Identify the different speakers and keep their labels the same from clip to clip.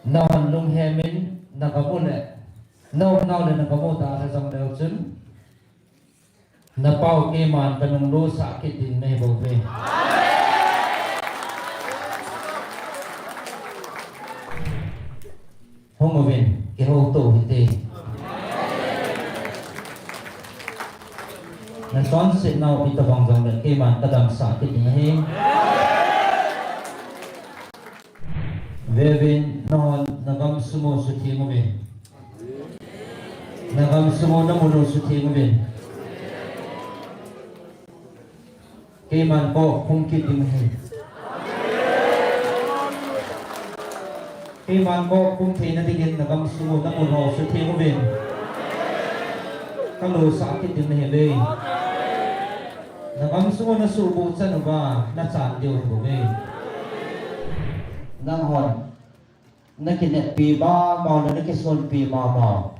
Speaker 1: non lung hemin nakamule no nào le nakamota sa jong deu chun na pau ke man kanung lo sa kitin nei bo ve homovin ke ho to hite na son se nau ita bang jong le ke man kadam sa kitin he Vevin non nagam sumo suti ngubin nagam sumo namuno suti ngubin keman ko kungkit inghe keman ko kungkit na tingin nagam sumo namuno suti ngubin kalau sakit inghe be nagam sumo na subo sa nuba na chan diyo be nang hon na kinet pi ba mau na kisol pi ma mau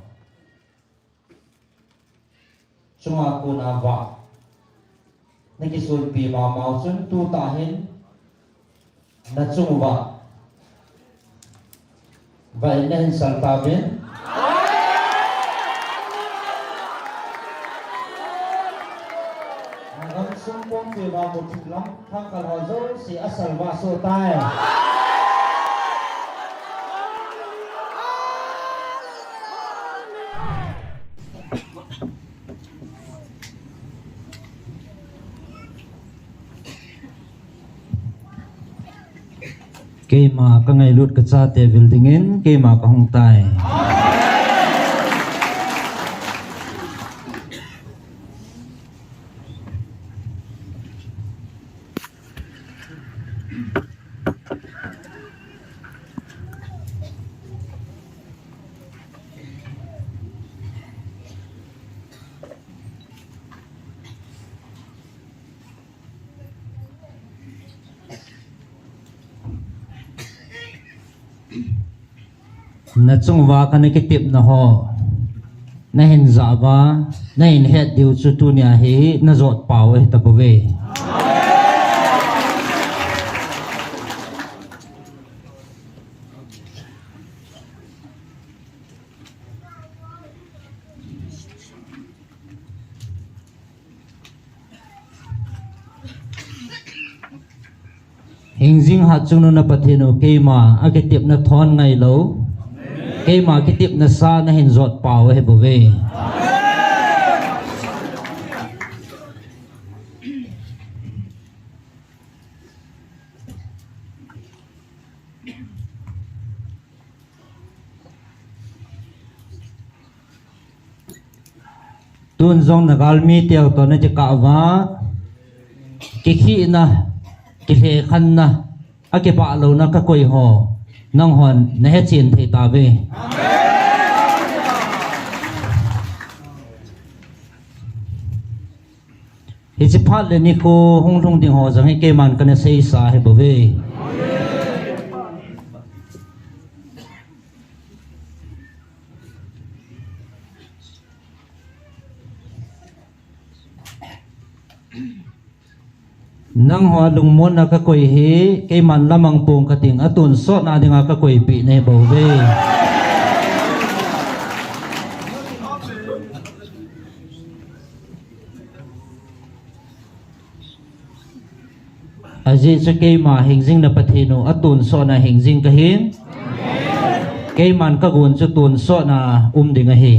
Speaker 1: chunga ko na va na kisol pi ma mau chun tu ta hin na chung va vậy nên sal ta bin ngam sung pong pi ba mo thlam thang kal ho zo si asal va so tai Kema ka ngai lut ka cha te building in kema ka hong tai na chung wa ka ne ke tip na ho na hin za ba na hin het diu chu tu nya hi na zot pau e ta bove hình ding hat chung no na pathino keima a ke tip na thon ngai lo cái mà cái tiệm na sa na hình giọt bảo hay bảo vệ tuôn dòng na galmi tiêu to na chỉ cả vá cái khi na cái hệ khăn na à cái bạ lâu na cái quầy hồ nông hòn na hết tiền thì ta về thì chỉ phát lên đi cô hông thông tiếng họ rằng cái cây màn cái xây xa hay bảo vệ nang hoa lung mon na ka koi hi ke man lamang pong ka ting atun so na dinga ka koi pi ne bo ve aji cha ke ma hing jing na pathino atun so na hing jing ka hin ke man ka gun chu tun so na dinga hi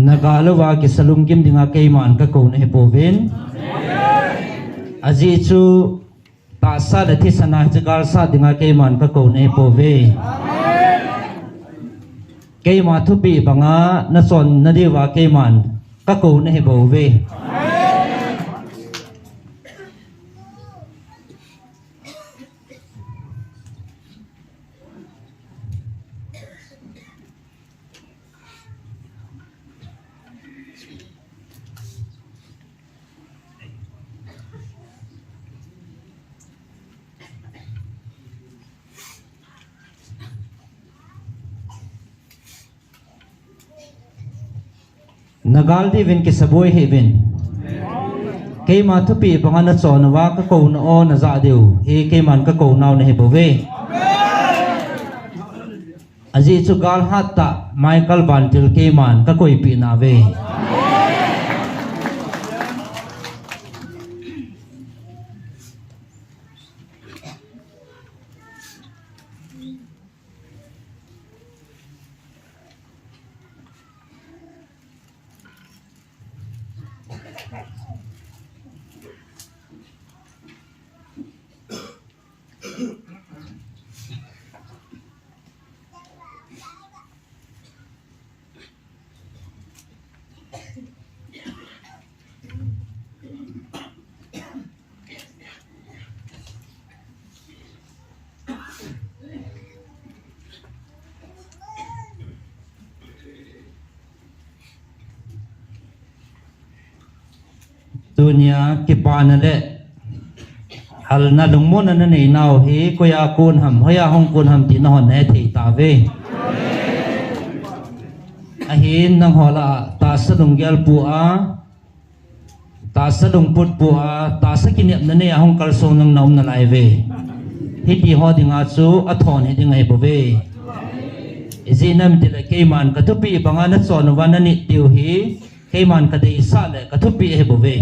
Speaker 1: nagalawa ki salum kim dinga kay man ka ko ne povin aji chu ta sa da thi sana chigar sa dinga kay man ka ko ne pove kay ma thu pi banga na son na diwa kay man ka ko ne pove nagaldi vin ki saboi he vin ke ma thupi banga na chon wa ka ko na o na za deu he ke man ka ko naw ne he bove aji chu gal hatta michael bantil ke man ka koi pi na ve dunia kipanale hal na lungmon na nei naw hi koya kun ham hoya hong kun ham ti na hon ne thei ta ve a hin nang hola ta sa lung gel pu a ta sa lung put pu a ta sa kinep na ne hong kal song nang naum na lai ve hi ti ho dinga chu a thon hi dingai bo ve izinam ti le ke man ka tu pi banga na chon wan ni tiu hi ke man ka dei sa le ka thu pi he bo ve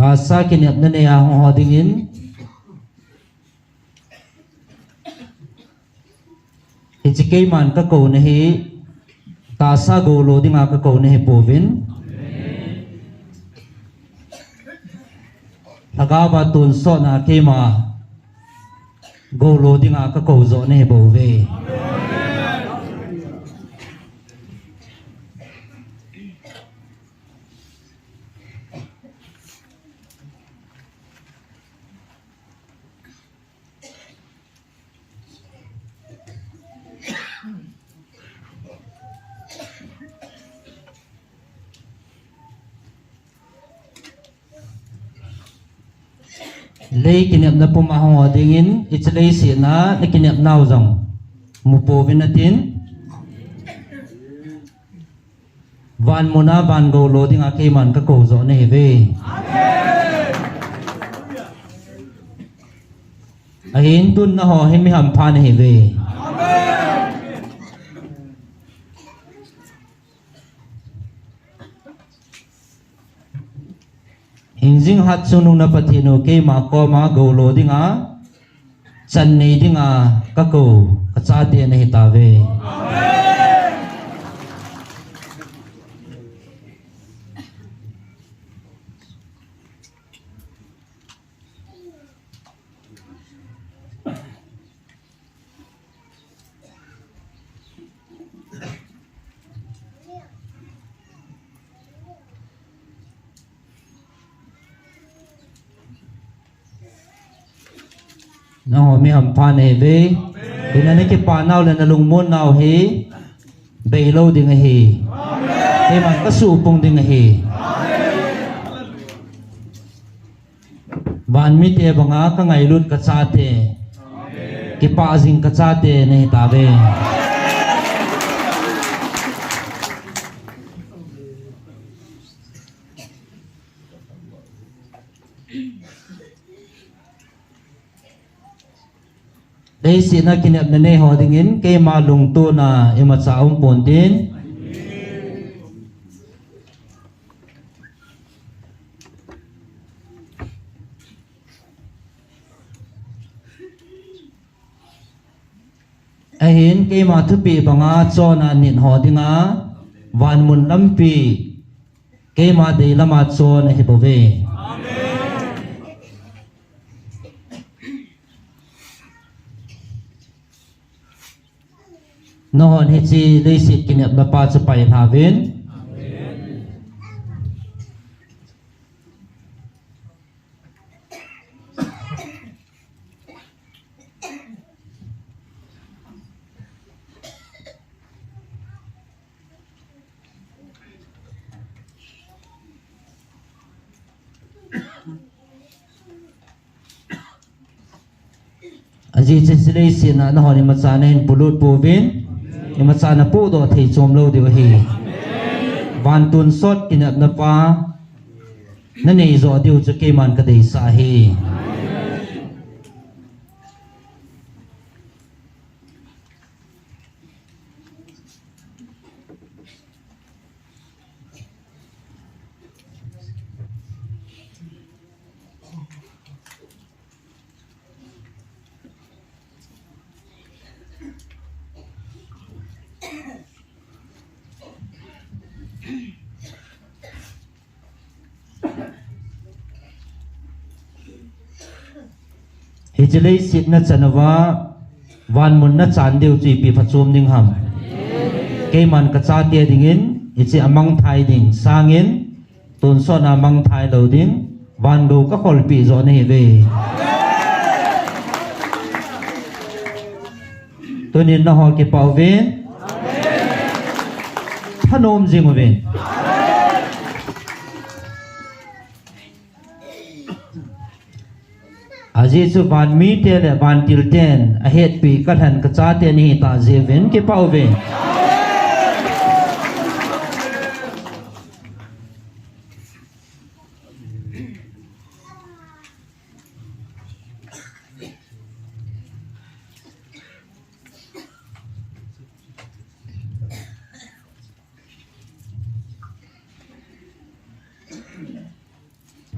Speaker 1: ta sa kinep na ne a ho dingin ichike man ka ko ne hi ta sa go lo dinga ka ko ne hi povin aga ba tun so na ke ma go lo dinga ka ko zo ne hi bo ve lei kinep na puma ho dingin ichlei si na kinep naw jong mu po vinatin van mona van go lo dinga ke man ka ko zo ne ve a hin tun na ho hi mi ham pha ne ve hinjing hat sunung na pathino ke ma ko ma go lo dinga chan nei dinga ka ko ka cha te ne ta ve nó mi hầm pha này về thì nó cái pa nào là nó lùng môn nào hí bể lâu đi ngay hí thì mà có sụ bông đi ngay hí van mi te banga ka ngai lut ka cha te cái pa jing ka cha te này ta về đây si na kinep na ne ho dingin ke ma lung tu na ema cha pon tin a hin ke ma thu pi banga cho na nin ho dinga van mun lam pi ke ma de lama cho na hi bo ve nó hòn hết chi lấy xịt kinh nghiệm là pa cho bảy hà viên aji chilei sina na honi machana hin pulut puvin ni machana pu do thei chom lo de hi van tun sot kinap na pa na nei zo diu chu ke man ka dei sa hi Hijilei sit na chanawa van mun na chan deu chi pi phachum ning ham ke man ka cha tia dingin ichi amang thai ding sangin tun so na mang thai lo ding van do ka khol pi zo nei ve tunin na ho ke pau ve thanom jing ve aji chu van mi te le van til ten a het pi ka than ka cha te ni ta je ven ke pau ve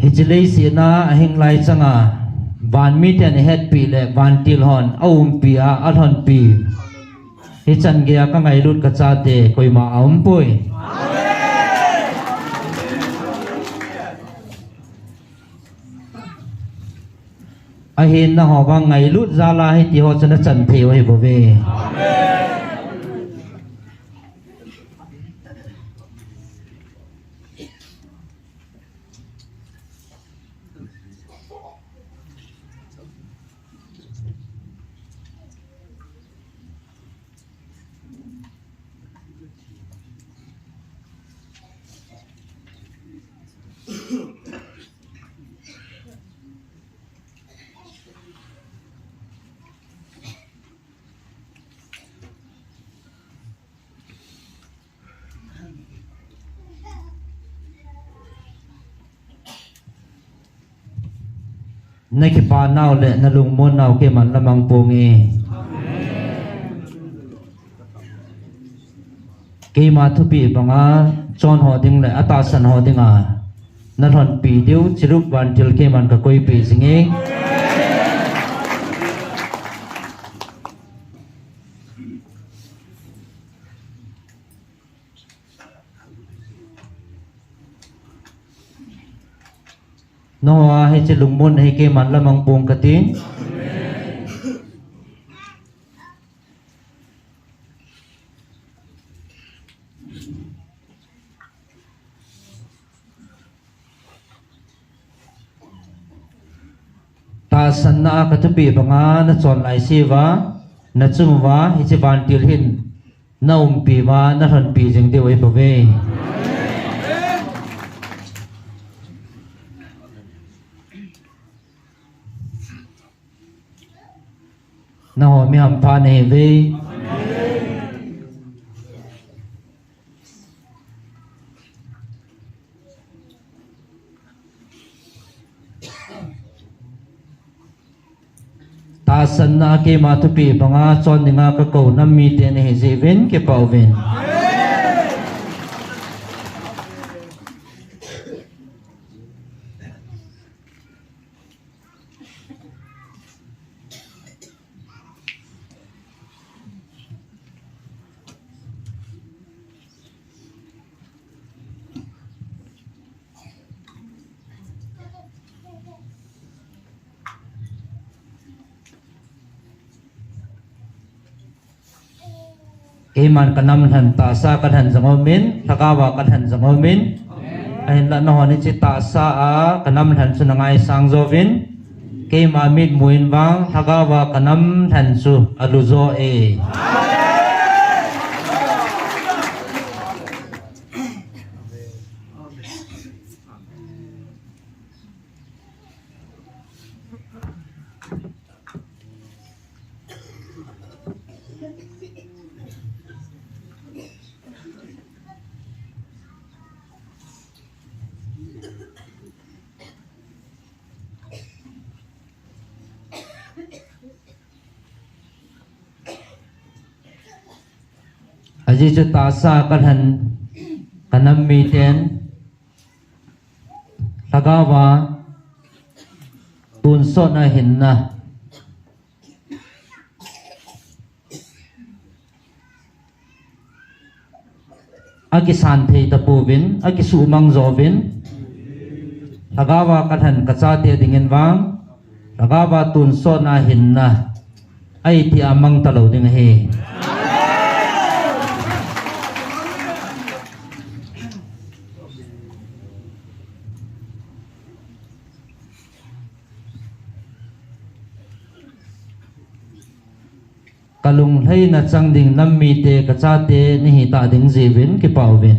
Speaker 1: hijlei sina a hing lai changa van mi ten het pi le van til hon aum pi a athon pi hi chan ge ka ngai lut ka cha te koi ma aum pui a hin na ho wa ngai lut za la hi ti ho chan chan theu hi bo ve nay ki pa nau le na lung mon nau ke man lamang pongi ke ma thu pi banga chon ho ding le ata san ho ding a na thon pi diu chirup van til ke man ka koi pi singe no hai che lung mon hai ke man lamang pong katin ta san na ka tu pi banga na chon lai si wa na chung wa hi che van til hin na pi wa na thon pi jing de wei pa ve na ho mi ham pha nei ve ta san na ke ma tu pi banga chon ninga ka ko nam mi te ne je ven ke pau ven iman kanam than ta sa ka than zangomin thakawa ka than zangomin ai la no ni chi ta sa a kanam than su nangai sang zovin ke ma mit muin wang thakawa kanam than su aluzo e aji chu ta sa kan kanam mi ten lagawa tun so na hin na agi san thei ta puvin agi su mang zovin lagawa kan kacha te dingin wang lagawa tun so na hin na ai ti amang talo ding he kalung hay na chang ding nam mi te kacha te ni hi ta ding jivin ki pawin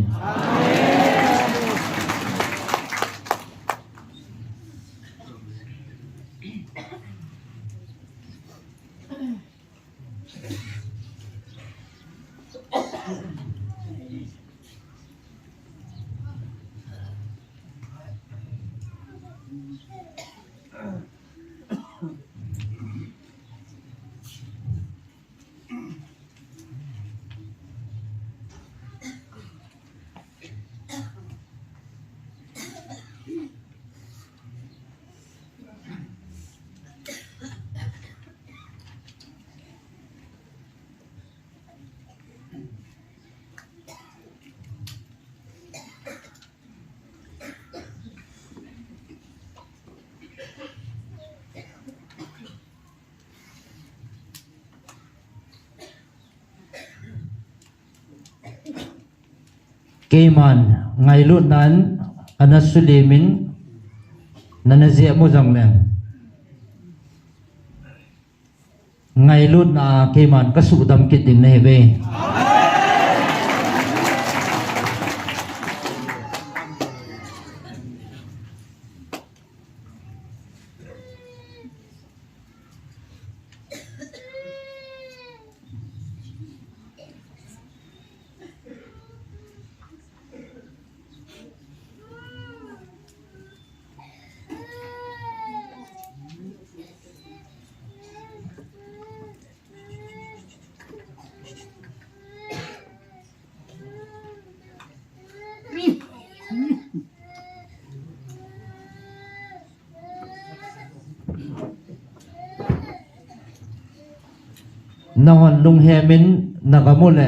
Speaker 1: Keman ngai lut nan anasulimin nanazia mo jang len ngai lut na keman kasudam kitin na hebe nahon lung hemin nagamule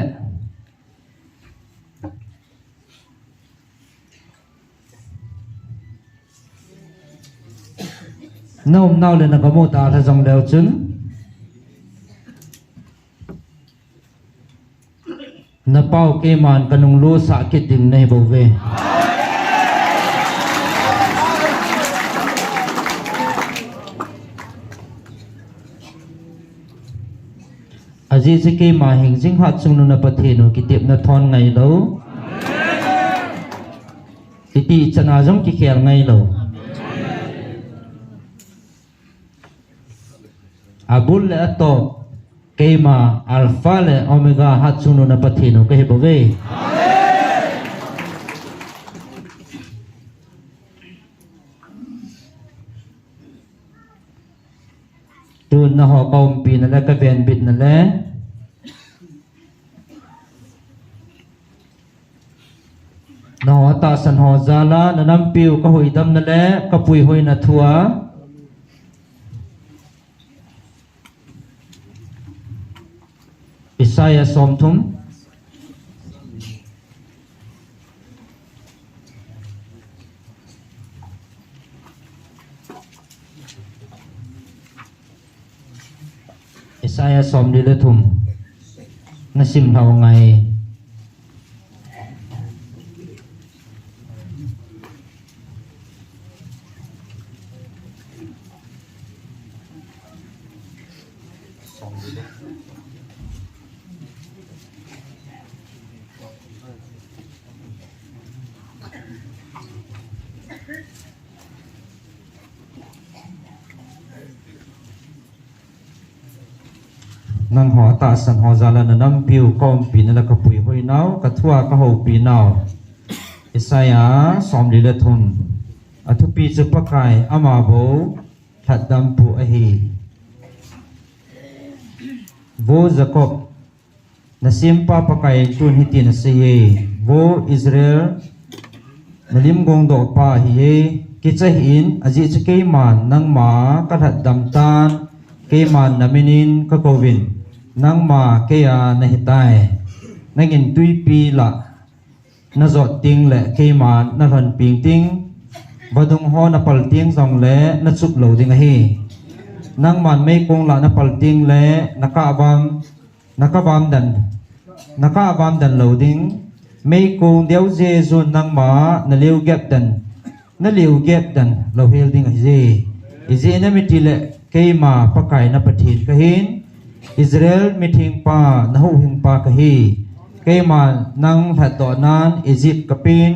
Speaker 1: nom nau le nagamuta tha jong leo chun na pau ke man kanung lu sa kitin nei bo ve aji se ke ma hing jing hat chung nu na pathe nu ki tep na thon ngai lo ti chana jong ki khel ngai lo abul le ato ke ma alpha le omega hat chung nu na pathe nu ke bo ve tu na ho kaum pi na la ka ven bit na le na ho ta san ho zala na nam piu ka hoi dam na le ka pui hoi na thua Isaiah som thum Isaiah som di le thum na sim thau ngai nang ho ta san ho zala na nam piu kom pi na la ka pui hoi nau ka thua ka ho pi nau Isaiah som di le thum athu pi chu pakai ama bo that dam pu a hi vô Jacob nasim pa pakai tun hitin asiye wo Israel nalim gong do pa hiye kichahin aji chike man nang ma kathat damtan ke man naminin ka kovin nang ma ke ya nahitai nangin tui pi la na zot ting le ke man na ran ping ting vadung ho na pal ting zong le na chup lo ding hi nang man me kong la na pal ting le nakavam dan loading may kung diaw jesu nang ma na liu gap dan lo hel ding izi na mitile kay ma pakay na patin kahin Israel miting pa na huhing pa kahi kay ma nang hatonan Egypt kapin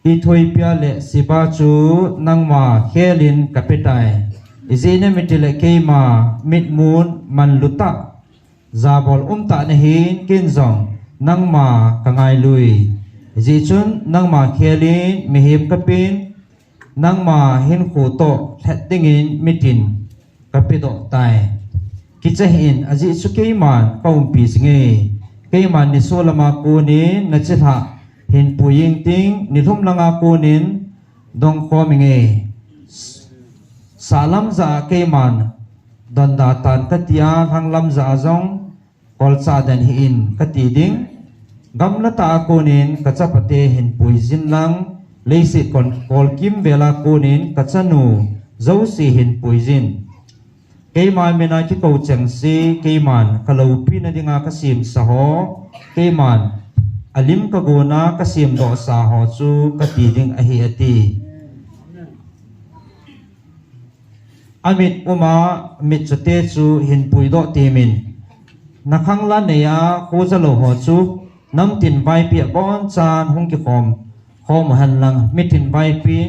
Speaker 1: Ethiopia le siba chu nang ma helin kapitay izi na mitile kay ma mitmun man luta zabol ta nahin kinzong nang ma kangai lui ji chun nang ma khelin mihim kapin nang ma hin khu to thatingin mitin kapido tai kichahin aji chuke man paum pi singe ke man ni solama ko ni nachitha hin puying ting ni thum langa ko nin dong ko minge salam za ke man donda tan katia hanglam za zong kol sa dan hiin katiding gamla ta konin kachapate hin puizin lang leisi kol kim vela konin kachanu zosi hin puizin keiman mena ki ko changsi keiman kalopi na dinga kasim saho keiman alim kagona kasim do saho chu katiding ahi ati amit uma mit chate chu hin puido timin nakhang la neya ko zalo ho chu nam tin vai pi bon chan hung ki khom han lang mitin vai pin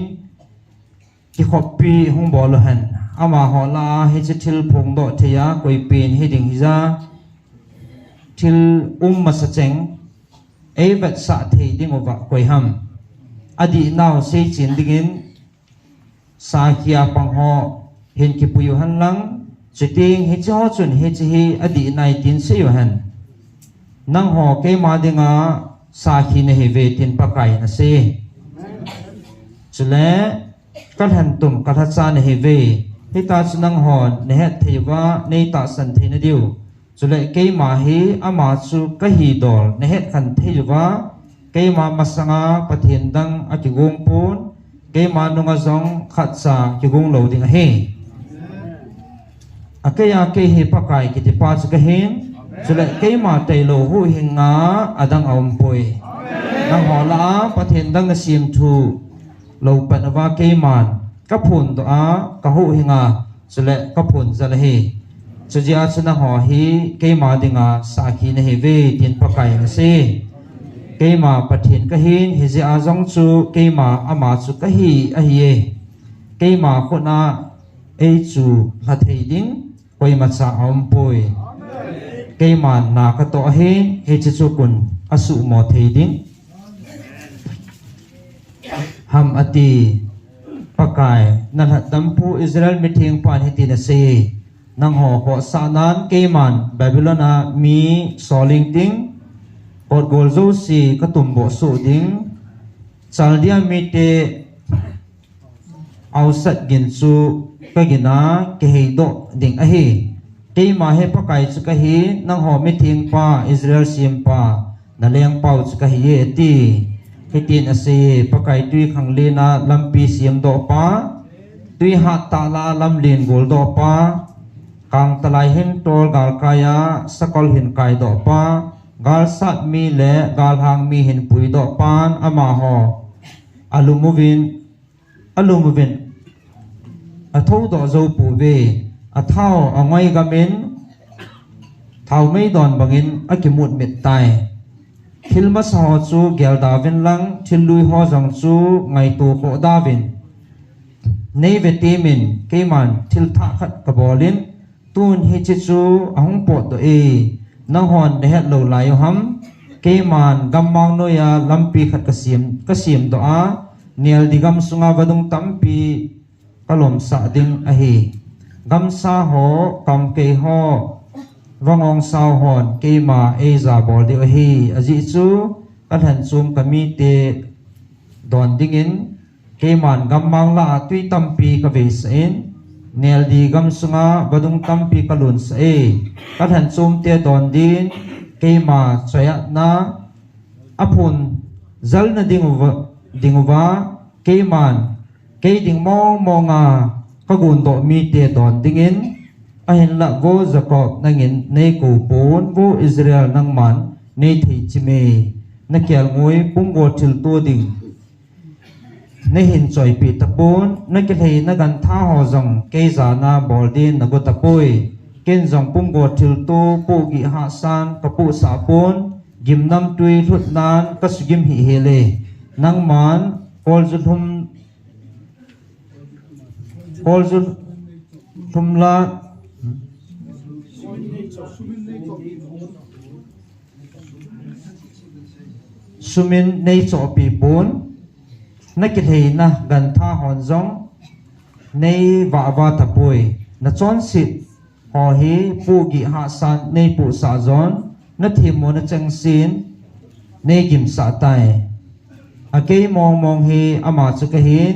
Speaker 1: ki khop pi hung bol han ama ho la he thil phung do theya koi pin he ding hiza thil ma sa cheng e vat sa the ding ova koi ham adi naw se chin dingin sa khia pang ho hin ki puyu han lang chiting hi cho chun hi chi adi nai tin se yo han nang ho ke ma dinga sa khi ne he ve tin pakai na se chule kan han tum ka tha cha ne he ve hi ta chunang hon ne het theiwa nei ta san the na diu chule ke ma hi ama chu ka hi dol ne het khan theiwa ke ma masanga pathin dang ati gong pun ke ma nunga zong khat sa ki gong lo ding he akaya ke hi pakai ki ti pa chu ka hin chule ke ma tai lo hu hinga adang ampoi nang hola pathen dang na sim thu lo panwa ke man ka phun do a ka hu hinga chule ka phun zal hi chujia chuna ho hi ke ma dinga sa khi na he ve tin pakai na se ke ma pathen ka hin hi ji a jong chu ke ma ama chu ka hi a hi ke ma khona e chu ha thei ding koi macha ampoi ke man na ka to he he chu kun asu mo thei ding ham ati pakai nan hat tampu Israel meeting pan hiti na se nang ho sanan ke man Babylona mi soling ting or golzo si katumbo su ding saldia mite ausat ginsu kagina ke heido ding ahi ke ma he pakai chu ka hi nang ho meeting pa Israel sim pa na leng pau chu ka hi ti hitin ase pakai tui khanglena lampi sim do pa tui ha ta la lam len gol do pa kang talai hin tol gal kaya sakol hin kai do pa gal sat mi le gal hang mi hin pui do pan ama ho alumuwin athau do zo pu ve athau angai gamen thau mei don bangin akimut mit tai thilma sa chu gel davin lang thilui ho jang chu ngai tu ko davin nei vitamin keman thil tha khat ka bolin tun hi chi chu ahung po to e nang hon ne het lo lai ham keman gammang no ya lampi khat kasim do a nial digam sunga vadung tampi kalom sa ding ahi gamsa ho kam ke ho vangong sao hòn cây mà e giả bỏ điều hi aji chu các hành zoom kami te đòn đinh in cây màn gam mang la tuy tâm pi ka về sen nel di gam sunga badung tâm pi ka lun se các hành zoom te đòn din cây mà choya na apun zal na dingwa cây màn cây ding mong nga kagun do mi te đòn đinh in ahin la vô Jacob nangin nei ko pon vô Israel nang man nei thi chime na kyal ngoi pum go til to ding nei hin choi pi tapon na ke thei na gan tha ho jong ke za na bol din na go tapoi ken jong pum go til to po gi ha san ka pu sa pon gim nam tui thut nan ka sugim hi hele nang man kol zu thum la sumin nei cho pi pon na ki thei na gan tha hon jong nei wa tapoi na chon sit ho hi pu gi ha san nei pu sa zon na thimo na chang sin nei gim sa tai a ke mong hi ama chu ka hin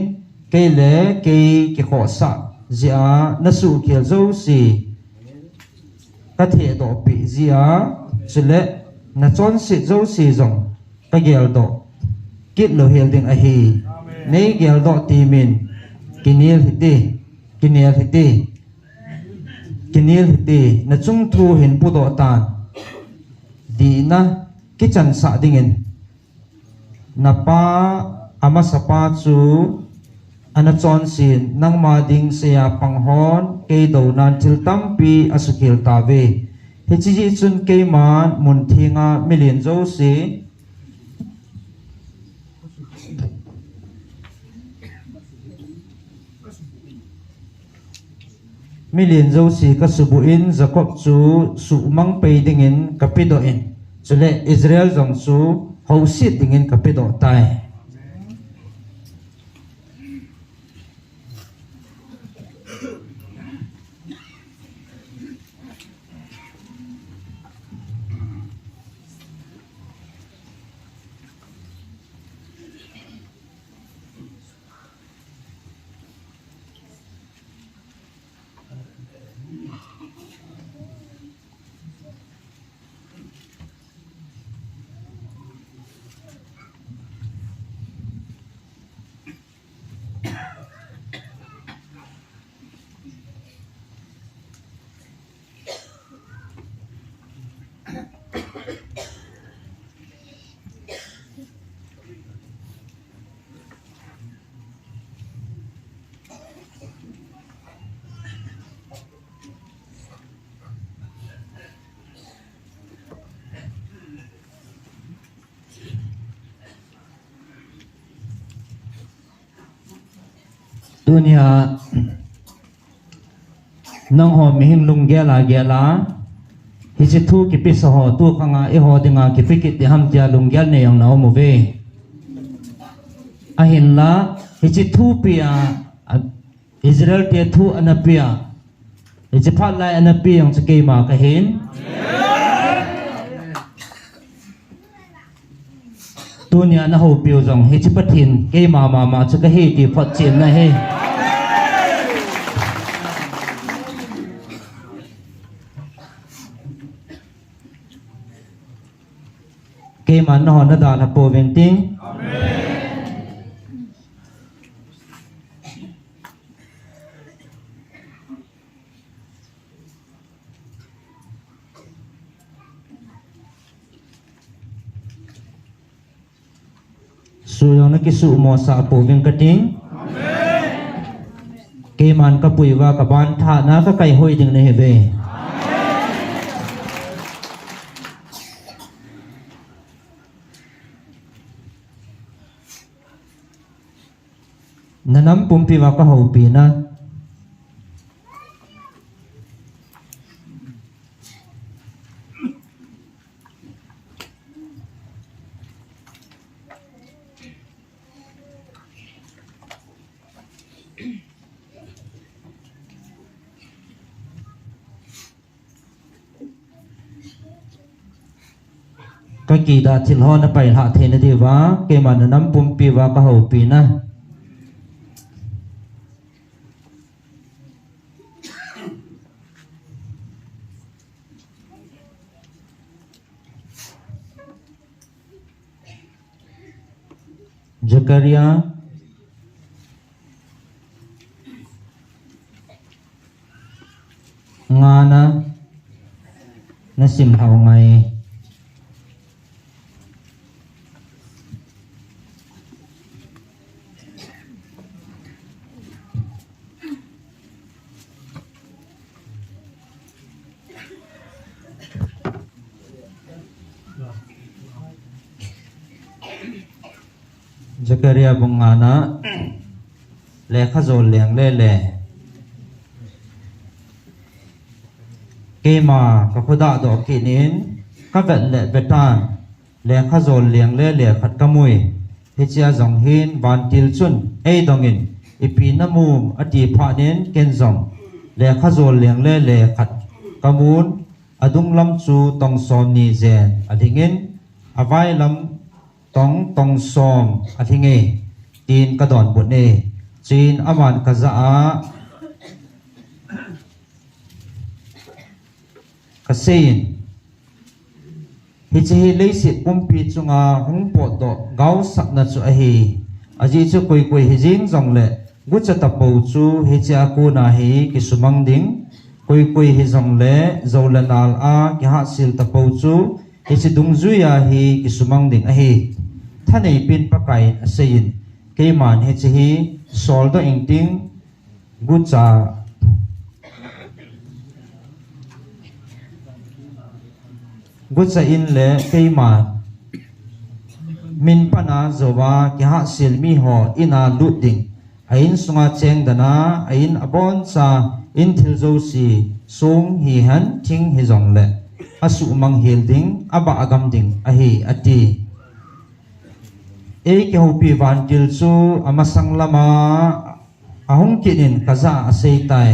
Speaker 1: ke le ke ki kho sa zia na su khel zo si ka the do pi zia chule na chon sit zo si zong ka gel do kit lo hel ding a hi nei gel do ti min kinil hiti na chung thu hin pu do tan di na ki chan sa dingin na pa ama sapa chu ana chon sin nang ma ding sia panghon ke do nan til tampi asukil ta ve he chi ji chun ke man mun thinga million zo si million zo si ka subu in Jacob chu su mang pe ding in kapido in chule Israel jong chu hausit ding in kapido tai dunia nang ho mi hin lung gela hi chi thu ki pi so ho tu khanga e ho dinga ki pi ki ti ham tia lung gel ne yang nau mo ve a hin la hi chi thu pia Israel te thu anapia hi chi phat lai anapia yang chi ke ma ka hin dunia na ho piu jong hi chi pathin ke ma chu ka hi ti phat chin na he ke man ho na da la po ven ting su yong na ki su mo sa po ven ka ting ke man ka pui wa ka ban tha na ka kai hoi ding ne he be nanam pumpi wa ka ho pi na cái kỳ đã thil ho na pai hạ thế na đi vá cái mà nó nắm pum pi vá cái hậu pi na Zakaria nga na sim hậu ngày Zakaria bung nga na le khazol leng le cái mà các khuda đó kỹ nín các vật lệ vật tan lệ khá dồn liang lệ khát cá mùi thì chia dòng hin van til chun ai đồng in ipi na mum ati pha nín ken dòng lệ khá dồn liang lệ khát cá mun adung lam chu tong som ni zen adingin avai lam tong som adinge tin ka don bут ne chin aman ka za kasein hichi lei sit pompi chunga hungpo do gau sakna chu a hi aji chu koi hijing jong le gucha tapo chu hichi aku na hi kisumang ding koi hi jong le zolanal a ki ha sil tapo chu hichi dungzuya hi kisumang ding a hi thanei pin pakai asein keiman hichi hi sol do ingting gucha gucha in le keima min pana zowa ki ha silmi ho ina luting ain sunga cheng dana ain abon cha in thil zo si sung hi han thing hi jong le asu mang hil ding aba agam ding a hi ati e ke hopi van til chu amasang lama ahung kinin kaza asei tai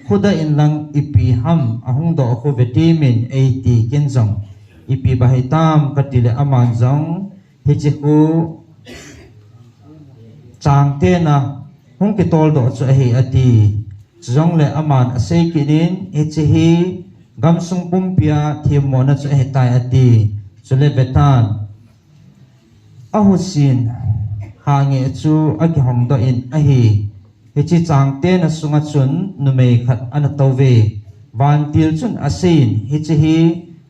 Speaker 1: khuda in lang ipi ham ahung do ko vitamin 80 ken jong ipi bahitam katile aman jong hichiku chang te na hung ki tol do chu hi ati jong le aman asei kinin hichi hi gamsung pumpia thimo na chu hi tai ati chule betan ahusin hange chu agi hong do in a hi hichi chang te na sunga chun numei khat ana towe van til chun asin hichi hi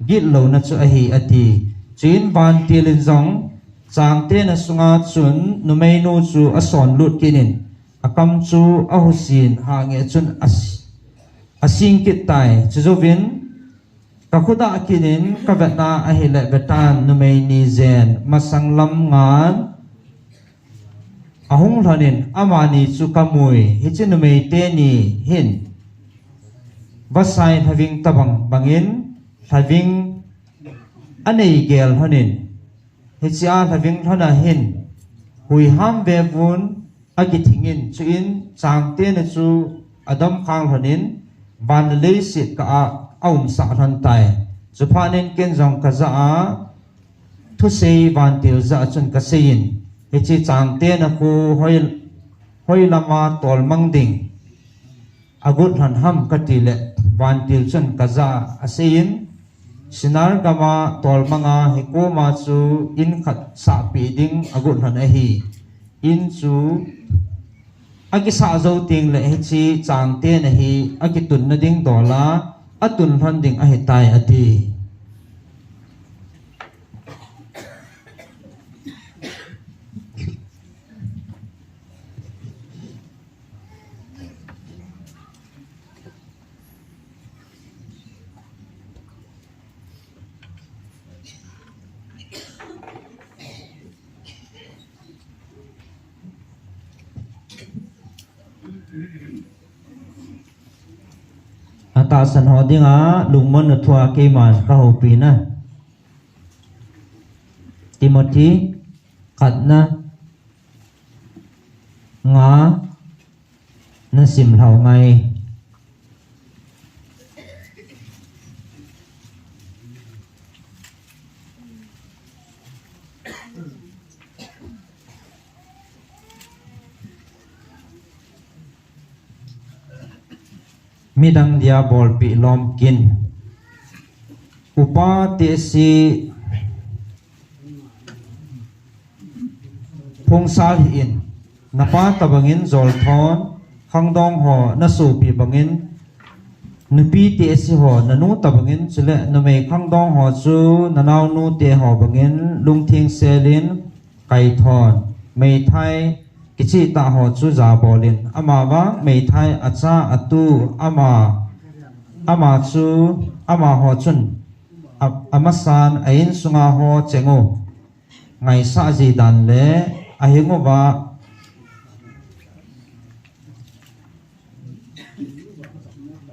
Speaker 1: git lo na chu a hi ati chin van tilin zong chang te na sunga chun numei nu chu ason lut kinin akam chu ahusin hange chun asing kit tai chuzovin kakhuda kinin kavetna a hi le vetan numei ni zen masang lam ngan ahung lanin amani chu kamui hichi numei te ni hin vasai having tabang bangin having anei gel hanin hichi a having hana hin hui ham ve vun agi thingin chuin changte na chu adam khang hanin ban le sit ka a aum sa han tai chupanin ken jong ka za a thu sei van til za chun ka sein hichi changte na ku hoi lama tol mang ding agut han ham katile van til chun ka za asein sinar gama tol manga hikoma chu in khat sa pi ding agut han a hi in chu agi sa zo ting le hichi changte na hi agi tun na ding dola atun han ding a hi tai ati ata san ho dinga lungmon na thua ke man ka ho pi na Timothy khatna nga na sim hlau ngai midang dia bol pi lom kin upa te si phong sal hi in napa tabangin zol thon khangdong ho na su pi bangin nupi te si ho nanu tabangin chule na me khangdong ho chu nanau nu te ho bangin lungthing selin kai thon me thai kichi ta ho chu za bolin ama wa me thai acha atu ama chu ama ho chun amasan ain sunga ho chengo ngai sa ji dan le ahingo wa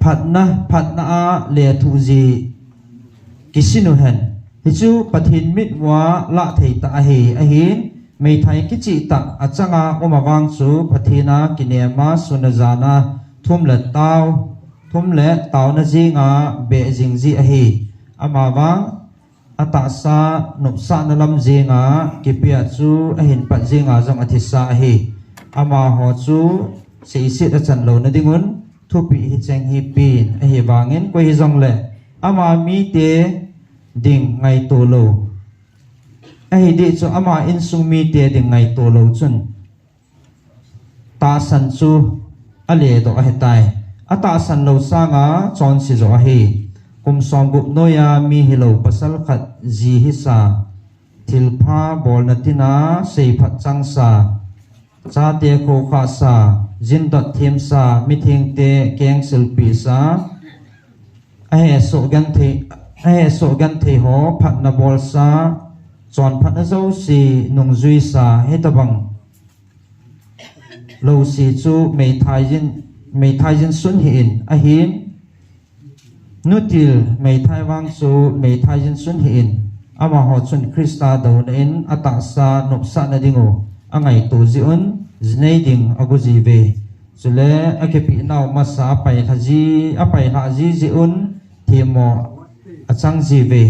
Speaker 1: phatna a le thu ji kisinu hen hichu pathin mit wa la thei ta hi ahin me thai kichi ta achanga omawang chu pathina kinema sunazana thumle taw na jinga be jingji ahi amawang ata sa nupsa na lam jinga kipia chu ahin pat jinga jong athisa ahi ama ho chu seisit achan lo na dingun thupi hi cheng hi pin ahi wangin ko hi jong le ama mi te ding ngai to lo ahi di chu ama in sung mi te ding ngai to lo chun ta san chu ale do ahi tai ata san lo sanga chon si zo ahi kum som gup noya mi hilo pasal khat ji hi sa thilpha bol na tina sei phat chang sa cha te ko kha sa jin dot them sa mi thing te keng selfie sa ahe so gan the ho phat na bol sa chon phat na zo si nung zui sa he tabang lo si chu mei thai jin sun hi in ahin nutil mei thai wang chu mei thai jin sun hi in ama ho chun krista do na in ata sa nopsa na dingo angai to ji un znei ding aguji ve chule akepi naw masa pai haji apai haji ji un thimo achang ji ve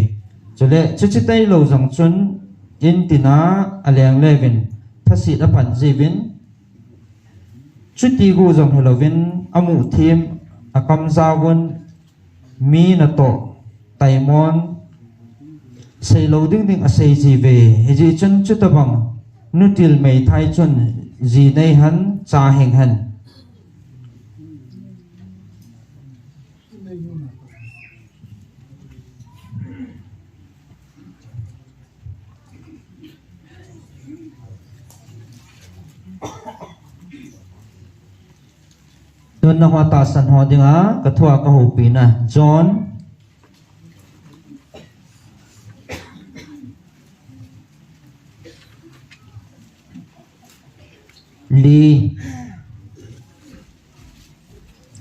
Speaker 1: chule chuchitai lo jong chun in tina aleng levin thasi da pan ji vin chuti gu jong helovin amu thim akam zawun mi na to taimon sei lo ding a sei ji ve heji chun chutabang nutil mei thai chun ji nei han cha heng han don na hoa ta san ho dinga ka thua ka ho pi na John Lee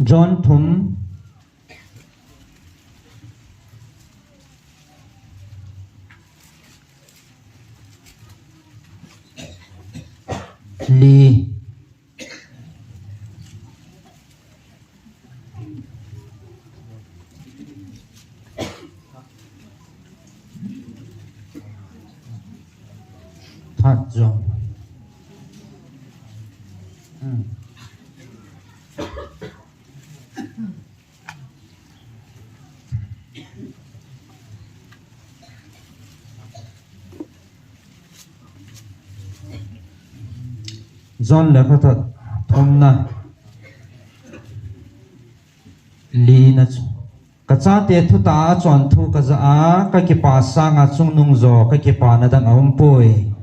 Speaker 1: John Thum Lee Thật rồi John là thật thông na Li na ka cha te thu ta chon thu ka za a ka ki pa sa nga chung nung zo ka ki pa na dang awm poi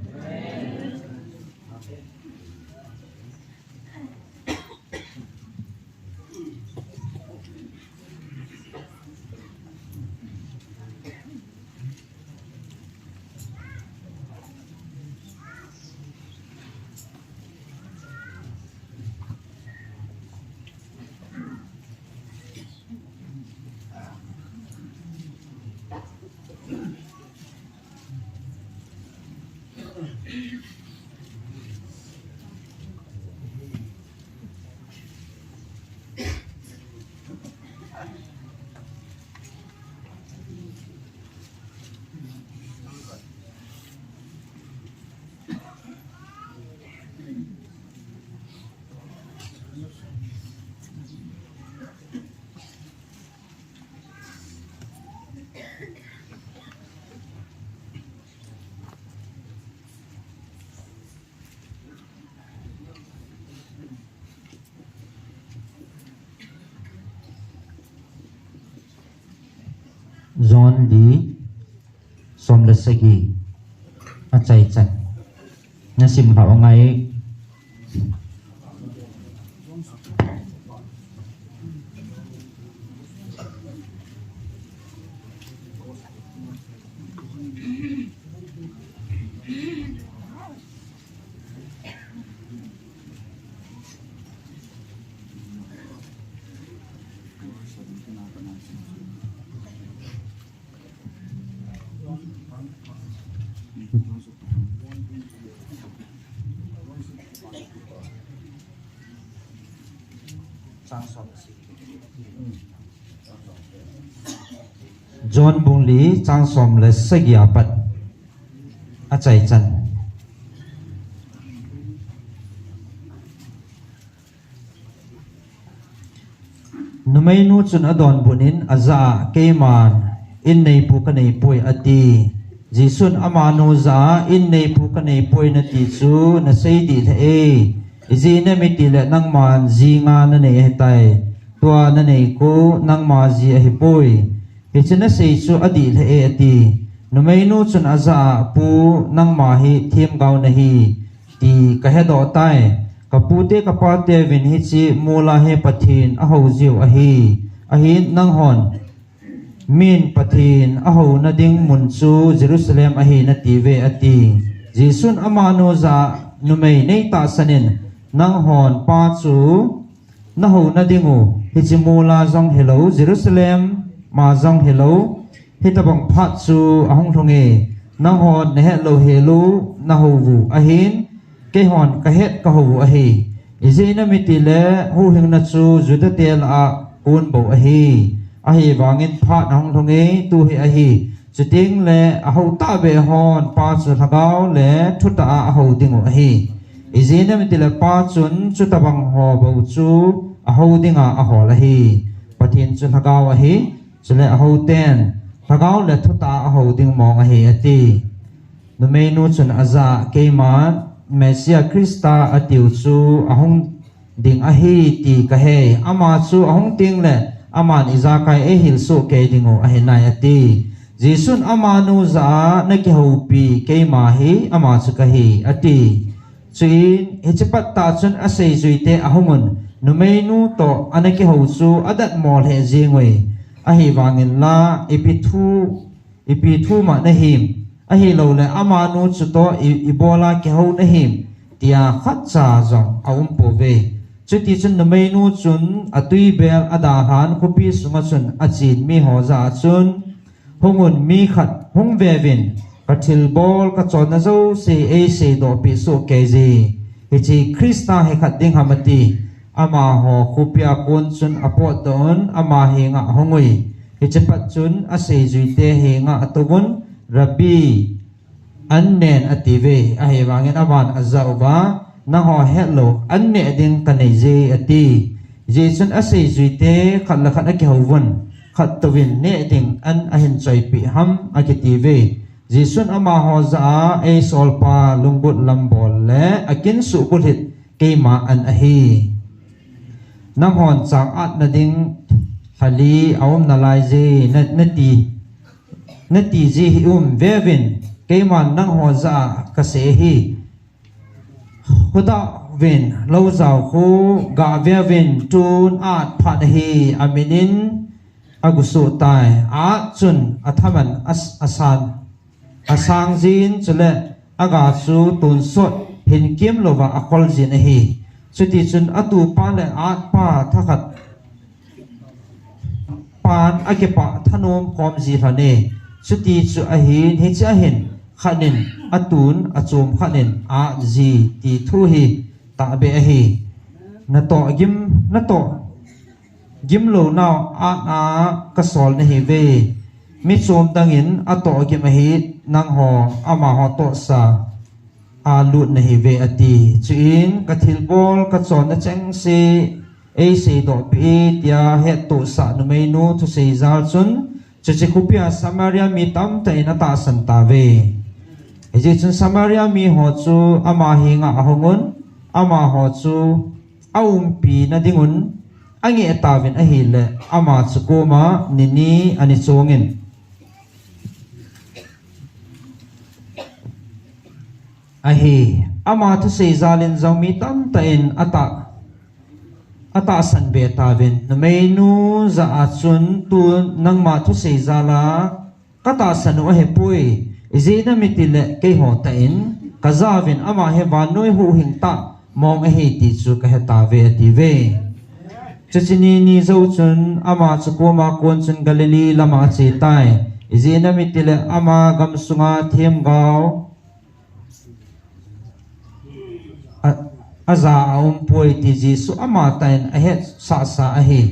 Speaker 1: John Lee som le segi a chai chan na sim hao ngai John Bung Lee Chang som le segi apat a chai chan numai nu chun adon bunin aza keman in nei pu ka nei poi ati jisun amanu za in nei pu ka nei poi na ti chu na sei di the e izi na mi ti le nang man ji nga na nei hetai tua na nei ko nang ma ji a hi poi hichina sei chu adi the e ati numai nu chun aza pu nang ma hi thim gau na hi ti ka he do tai kapute kapate vin hi chi mula he pathin a ho jiu a hi nang hon min pathin a ho na ding mun chu Jerusalem a hi na ti ve ati jisun amano za numei nei ta sanin nang hon pa chu na ho na dingu hi chi mula jong hello Jerusalem ma jong hello hi tabang phat chu a hong thonge nang hon ne hello hello na ho vu a hin ke hon ka het ka ho a hi izina mitile hu hing na chu judatel a un bo a hi wangin phat hong thonge tu hi a hi chuting le a ho ta be hon pa chu thagau le thuta a ho dingo a hi izina mitile pa chun chu tabang ho bo chu a ho dinga a ho la hi pathin chu thagau a hi chule a ho ten thagau le thuta a ho ding mong a hi ati no menu chun aza keman Mesia Krista atiu chu ahong ding a hi ti ka he ama chu ahong ting le aman izakai e hil su ke dingo a henai ati jisun amanu za na ki ho pi ke ma hi ama chu ka hi ati chuin hichipat ta chun a sei zuite ahongun numeinu to anaki ho chu adat mol he jingwe a hi wangin la ipi thu ma na him a hi lo le amanu chu to ibola ke ho na him tia khat cha zong aum po ve chuti chun na menu chun atui bel ada han khopi sunga chun achin mi ho za chun hongun mi khat hong ve vin kathil bol ka chon na zo se e se do pi so ke ji hi chi Krista he khat ding hamati ama ho khopia kon chun apot don ama he nga hongui hi chepat chun a se juite he nga atogun Rabbi annen ative a he wangin aman azauba na ho hello anne ding kanai je ati jesun ase juite khatla khat ke hovun khat tawin ne ding an ahin choi pi ham akitive jesun ama ho za e solpa lungbut lambol le akin su bulit keima an ahi nam hon chang at na ding hali awm nalai je nati ji hi vevin keima nang ho za ka se hi huda vin lo zau khu ga vevin tun at phat hi aminin agusu tai a chun athaman asang jin chule aga su tun sot hin kim lova akol jin hi chuti chun atu pa le at pa thakat pan akepa thanom kom ji thane chuti chu ahin hi cha hin khanin atun achum khanin a ji ti thu hi ta be hi na to gim lo naw a kasol ne hi ve mi chom tangin ato gim hi nang ho ama ho to sa a lut ne hi ve ati chuin kathil bol ka chon na cheng se e se do pi tia he to sa no menu thu se zal chun che kupia Samaria mi tam te na ta san ta ve eje chun Samaria mi ho chu ama hi nga ahongun ama ho chu aum pi na dingun angi etavin ahile ama chu koma nini ani chongin ahi ama thu sei zalin zomi tam ta in ata san be ta vin na meinu za achun tu nang ma thu sei zala kata sanu he pui izina mitile ke ho ta in kazavin ama he vanoi hu hing ta mong he ti chu ka he ta ve ti ve chachini ni zo chun ama chukoma kon chun galili lama che tai izina mitile ama gamsunga them gaw aza pui ti jisu ama tain ahet sa ahi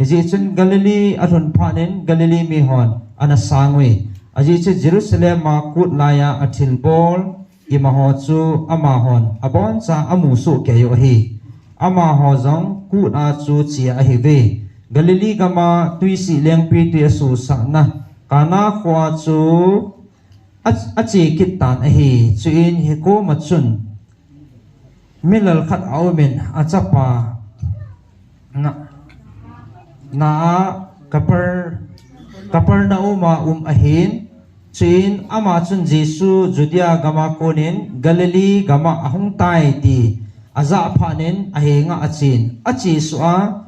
Speaker 1: ji chun galili athun phanin galili mi hon ana sangwe aji che Jerusalem ma kut laya athil bol imaho chu ama hon abon cha amu su ke yo hi ama ho jong kut a chu chi a hi ve galili gama tuisi lengpi tu su sa na kana khwa chu a chi kit tan a hi chuin hi ko ma chun milal khat aumen achapa na kapar na uma ahin chin ama chun Jesu Judea gama konin Galilee gama ahung tai ti aza phanin ahenga achi su a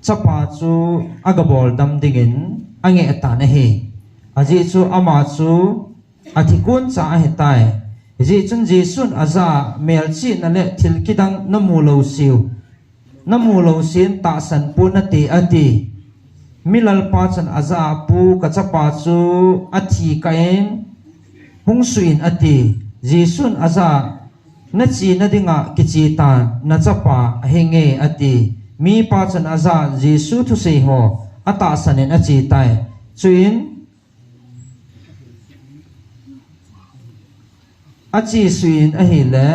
Speaker 1: chapa chu agabol dam dingin ange ata na he aji chu ama chu athikun cha he tai ji chun Jesu aza melchi na le thilkidang namulo sin ta san punati ati milal pa chan aza pu kachapa chu athi kain hungsuin ati Jesu aza na chi na dinga kichi ta na chapa henge ati mi pa chan aza Jesu thu sei ho ata sanen achi tai chuin achi suin ahile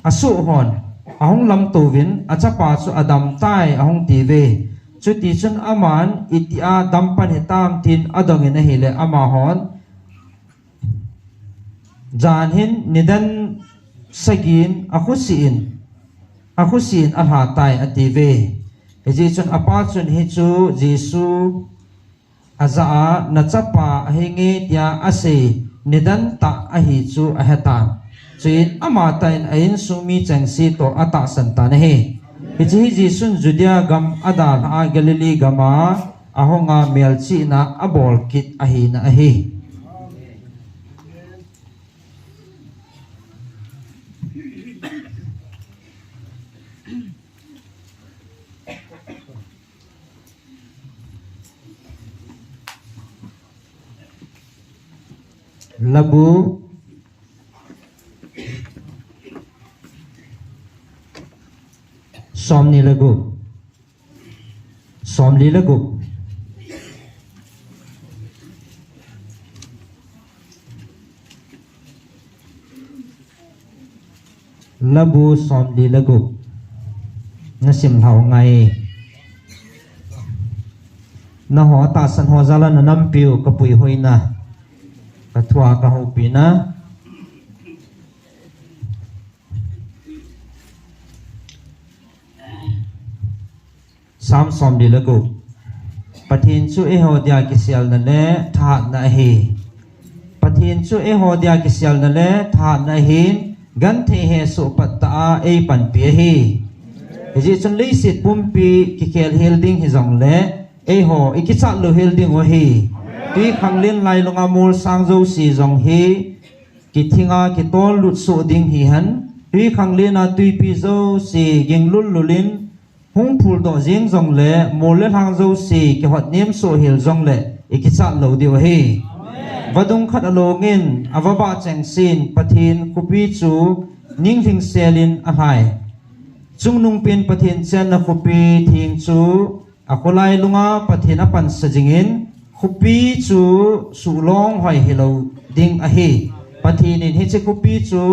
Speaker 1: asu hon ahong lam tovin achapa chu adam tai ahong tive chuti chun aman itia dampan hitam tin adongin ahile ama hon janhin nidan sagin akusin alha tai ative eji chun apa chun hi chu Jesu aza na chapa hingi tia ase nidan ta ahi chu ahata chuin ama tain ain sumi changsi to ata santan he hichi Jesu Judea gam adal a Galilee gama ahonga melchi na abol kit ahi na ahi labu somni lagu labu somni lagu nasim thau ngai na ho ta san ho zala na nam piu kapui hoina kathua ka hopina sam som di lagu pathin chu eho dia kisial na le tha na hi pathin chu eho dia kisial na le tha na hin gan the he su patta e pan pi hi ji chun le sit pumpi ki kel helding hi jong le eho ikicha lo helding ho hi tuy khanglin lai longa mul sangzo si jong hi ki thinga ki tol lut so ding hi han tuy khanglina tuy pi zo si ginglul lulin hung phul do jing jong le mol le hangzo si ki hot nim so hil jong le ikicha lo diu hi vadung khat alongin awaba cheng sin pathin kupi chu ning thing selin a hai chungnung pin pathin chen na kupi thing chu akolai lunga pathin apan sajingin kupi chu sulong hoi hilo ding ahi pathinin hi che kupi chu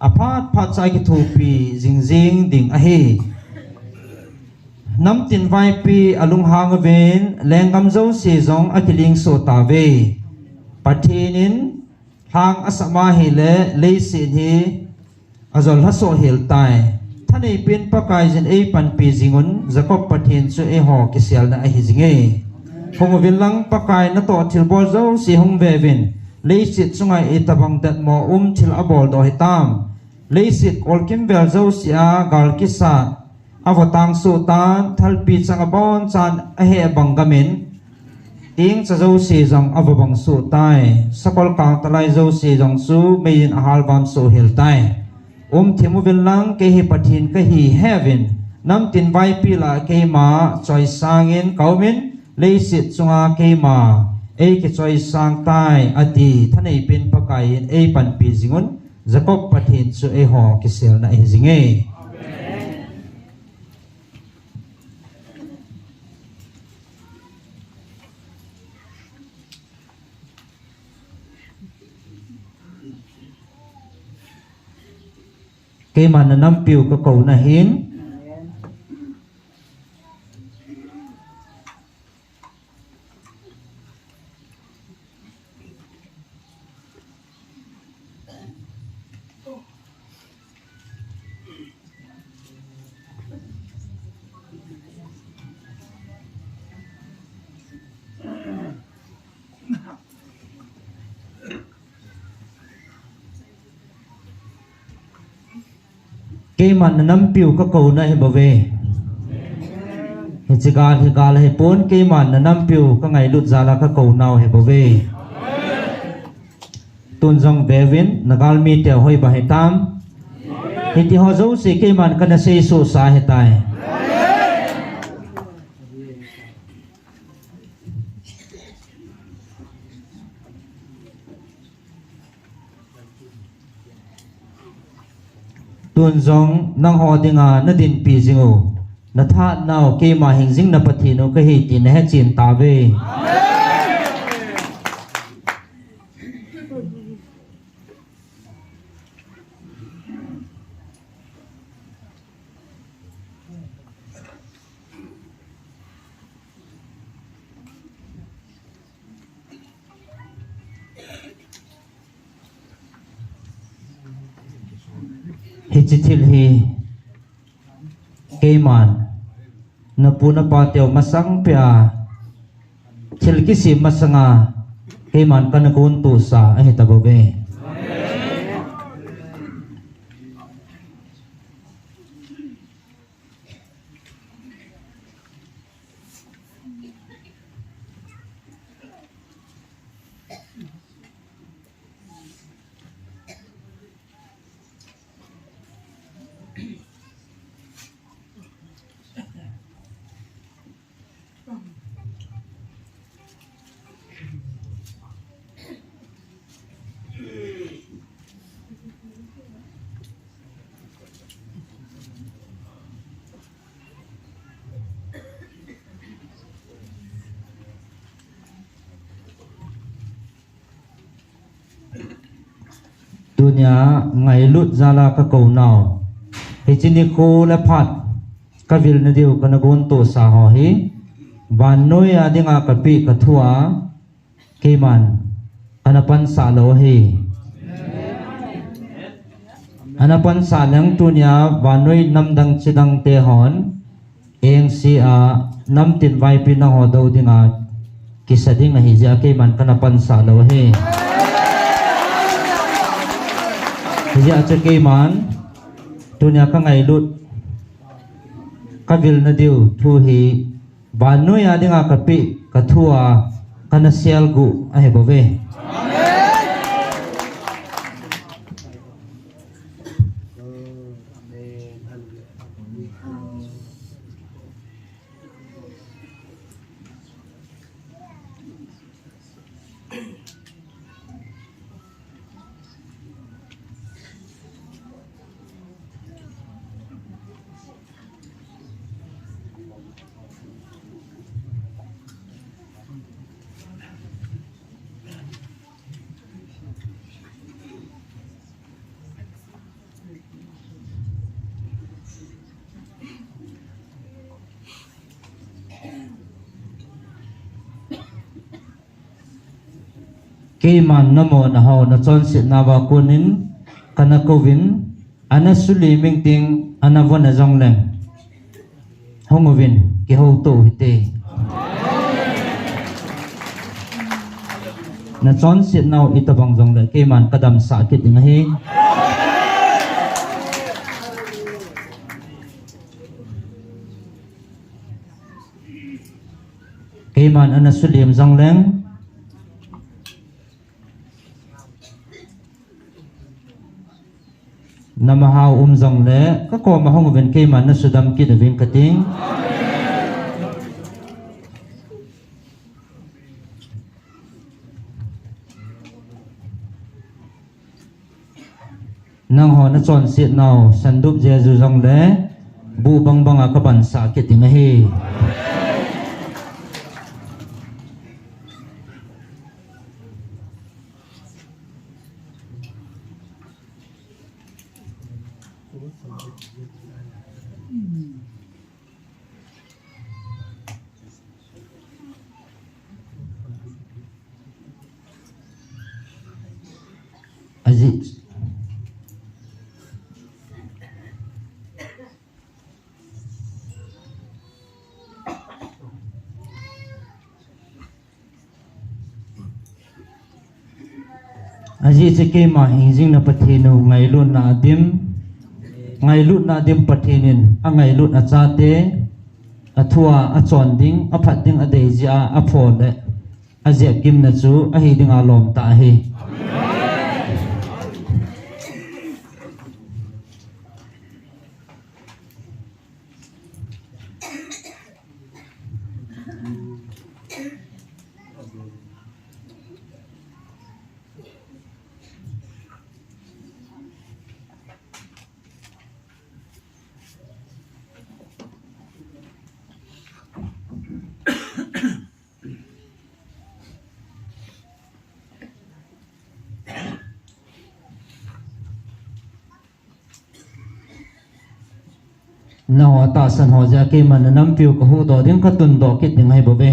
Speaker 1: aphat phat chai ki thupi jingjing ding ahi nam tin vai pi alung hang ven lengam zo se jong akiling so ta ve pathinin hang asama hi le sin hi azol ha so hil tai thani pin pakai jin e pan pi jingun jakob pathin chu e ho kisial na ahi jinge hong vilang pakai na to thil bol zo si hong vevin le sit chungai e tabang dat mo thil abol do hitam
Speaker 2: lấy xịt ol kim bel dâu xia gal kisa avatang su tan thalpi chang bon chan a he bangamin tiếng sa dâu xì dòng avabang su tai sakol kang talai dâu xì dòng su main ahal vam su hil tai thimu vin lang ke hi pathin ke hi heaven nam tin vai pila ke ma choi sangin kaumin lấy xịt chunga ke ma e ke choi sang tai ati thanei pin pakai e pan pi zingun Jacob pathin su e ho ke sel na e zinge ke man nam piu ka ko na hin ke man nam piu ka ko na he bave he chigal he pon ke man nam piu ka ngai lut zala ka ko naw he bave tun jong bevin nagal mi te hoi ba he tam he ti ho zo se ke man kana se so sa he tai tuần dòng năng họ tiếng na din pi zingo na tha nào ke ma hình ding na pathi no ka hi tin he chin ta ve hi chithil hi keman na puna pateo masang pia thil ki sim masanga keman kana kun tu sa ai tabobe dunia ngai lut zala ka ko naw he chini ko la phat ka vil na diu kana gon to sa ho hi van noi adinga ka pi ka thua ke man anapan sa lo hi anapan sa lang dunia van noi nam dang chidang te hon eng si a nam tin vai pi na ho do dinga kisading hi ja ke man kana pan sa lo hi ya cho cây man dunia ka ngai lut ka vil na diu thu hi ban noi a dinga ka pi ka thua kana sel gu a he bove ke man namo na ho na chon sit na ba kunin kana kovin ana suli ming ting ana wana jong leng hongovin ke ho to hite na chon sit naw itabang jong le ke man kadam sa kit ding hi
Speaker 1: man anasulim zangleng namahau zangle ka ko mahong ven ke man nasudam ki devin kating nang ho na chon sit naw sandup jesu zangle bu bang bang ka ban sa ki ting hi Aziz Aziz ke ma hingjing na pathinu ngai lut na dim pathinin angai lut achate athua achon ding aphat ding adeja aphole azep kim na chu a hi ding alom ta hi na ho ta san ho ja ke man nam piu ko hu do ding ka tun do ki ding hai bo be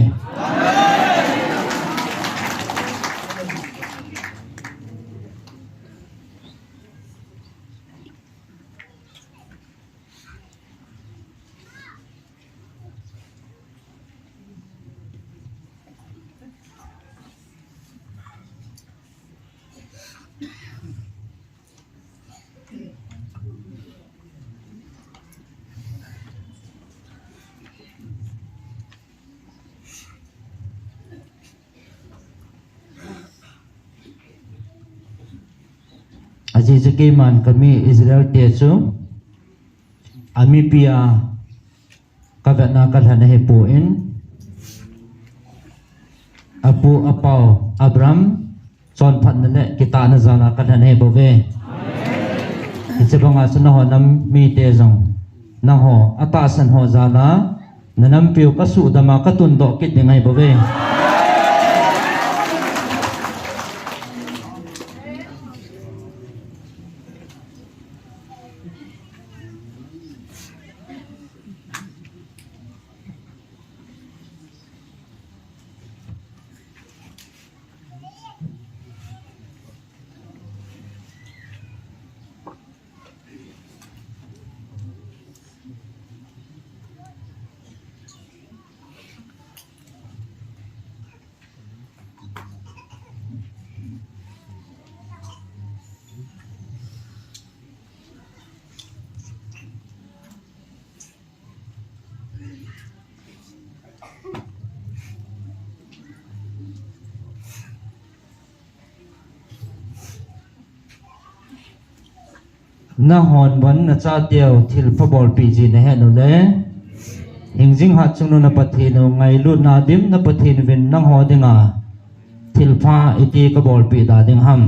Speaker 1: Aziz ke man kami Israel te chu ami pia ka na ka hana he po in apu apau Abram chon phat na le kita na zana ka hana he bo ve amen che banga su na ho nam mi te jong na ho ata san ho zana na nam piu ka su dama ka tun do kit ngai bo ve na hon ban na cha teo thil phobol pi ji na he no le hingjing ha chung no na pathi no ngai lu na dim na pathi no ven nang ho dinga thil pha iti ka bol pi da ding ham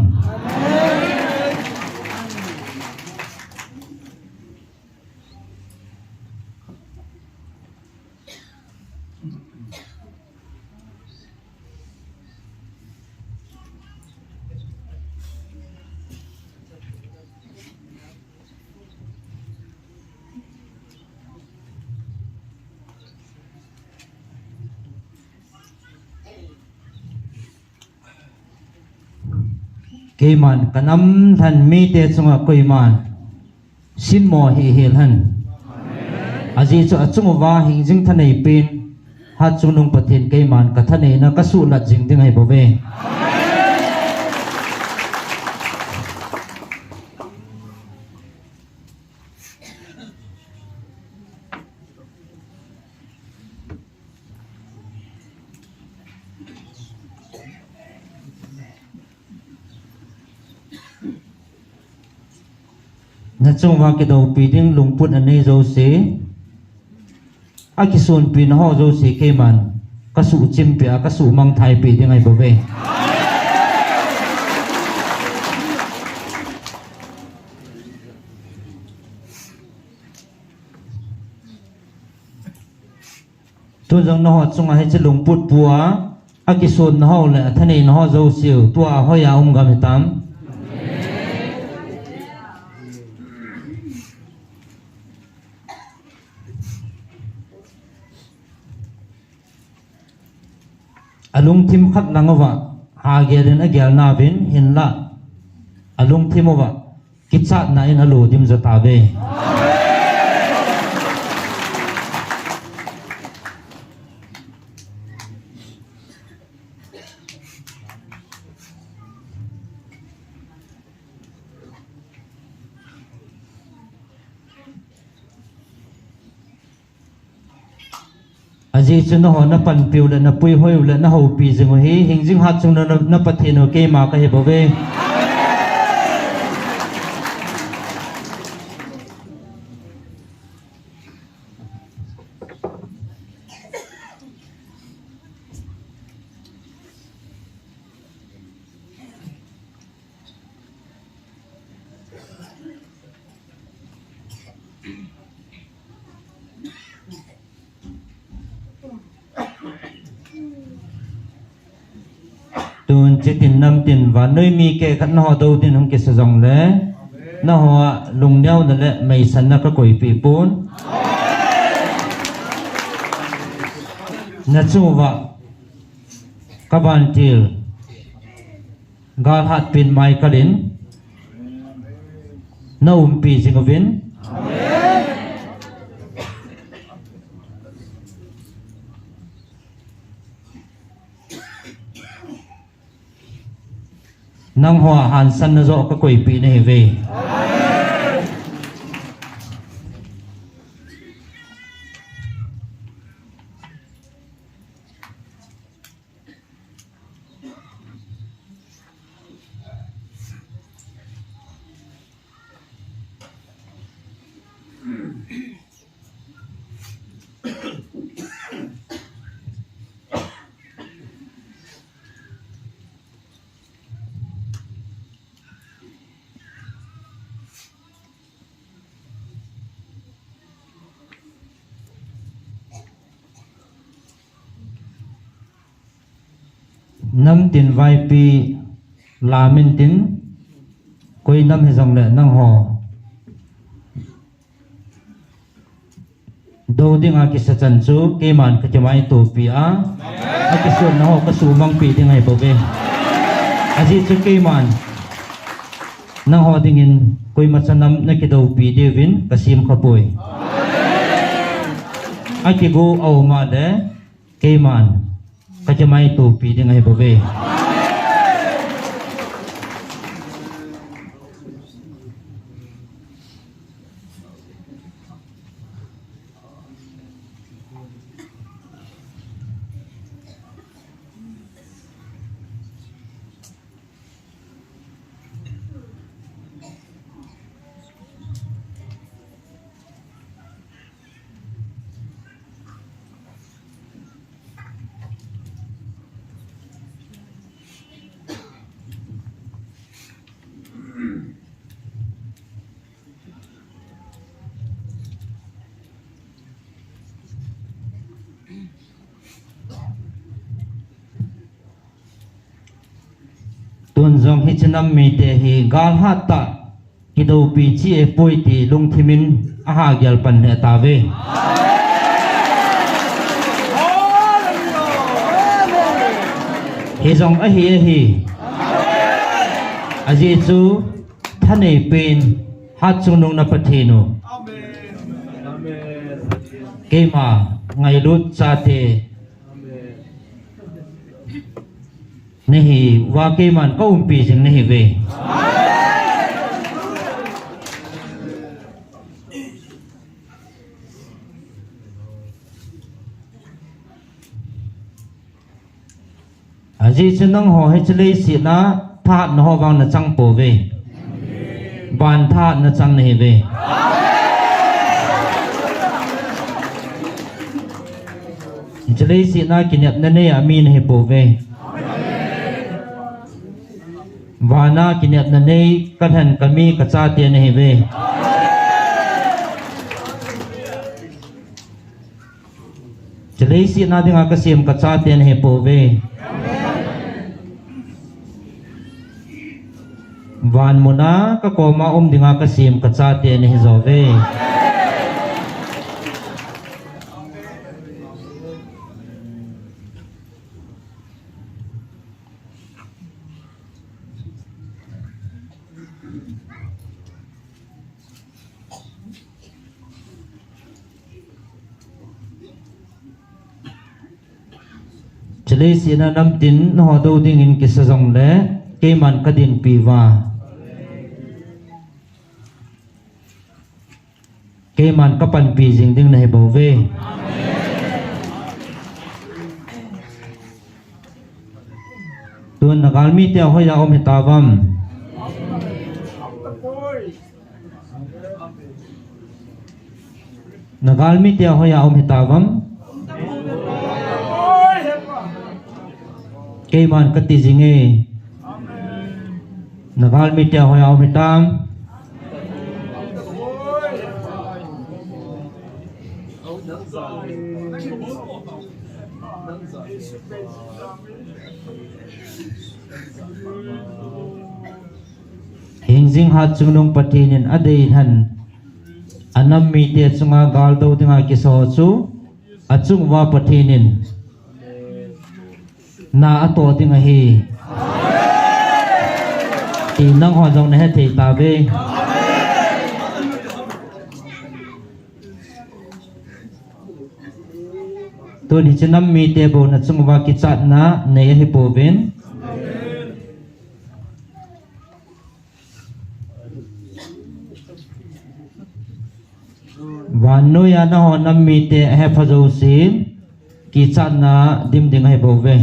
Speaker 1: ke man kanam than mi te chunga koi man sin mo hi hel han aji chu achunga wa hingjing thanei pin ha chunung pathin ke man ka thanei na ka su la jing ding hai bo ve chung wa ki do pi ding lungput ane zo se akisun pi no zo se ke man ka su chim pi ka su mang thai pi ding ai bove tu jong no chung ai che lungput bua akisun no le thani no zo siu tua hoya gam tam alung tim khat langawa hagerin agyal na bin hinla alung timowa kitsa na in alo dim zatabe aji chun ho na pan piu le na pui hoi le na ho pi jing hi hing jing hat chung na pathe no ke ma ka he bove tuần chỉ tin năm tin và nơi mi kẻ khăn họ đầu tiên không kể sử dụng lẽ nó họ lùng nhau là lẽ mày sẵn là các quỷ bị bốn nhật chung vợ các bạn chiều gà hạt pin mai cả đến nó pi gì có viên năng hòa hàn sân nó rõ các quỷ bị này về năm tiền vài pi là mình tính coi năm hay dòng lệ năng hồ đầu tiên là cái sự chân chú cái màn cái chấm ai tổ pi á cái số nó cái số mang pi tiếng hay bảo vệ aji chú cái màn năng hồ tiếng in coi mặt chân năm cái đầu pi devin cái sim khắp bồi ai cái go ao mà đấy cái màn cái chấm ai tổ pi tiếng hay bảo vệ tuần dòng hết năm mi te hi gal hat ta ki do pi chi e poi ti lung thimin a ha gyal pan he ta ve he dòng a hi aji chu thane pen hat chung nung na pathino ke ma ngai lut cha te नहीं वाकई मान को पीछे नहीं वे अजी चुनंग हो है चले सी ना थाट न हो वांग न चंग पो वे ban tha na chang nei ve Jalei si na kinyap na ne amin he po ve Vana kinyap na ne kadhan kami kacha te ne he ve Jalei si na dinga kasim kacha te ne he po ve Van muna ka koma dinga kasim kacha te ne he zo ve Jalei si na nam tin ho do ding in kisazong le ke man kadin piwa ke man kapan pi jing ding na he bo ve Tuan nagalmi te hoya om hitavam Nagalmi te hoya om hitavam Kay man kati zingi Nagalmi te hoya om hitam Hingzing hat sungnung patinin adai han Anam mi te sunga galdo tinga kisochu Atsung wa patinin Na ato tinga hi Tinang ho jong na he thei ta be Tu ni chenam mi te bo na chung wa ki chat na ne hi po ben Vanu ya na ho nam mi te he phajo sim ki chat na dim ding he bo ve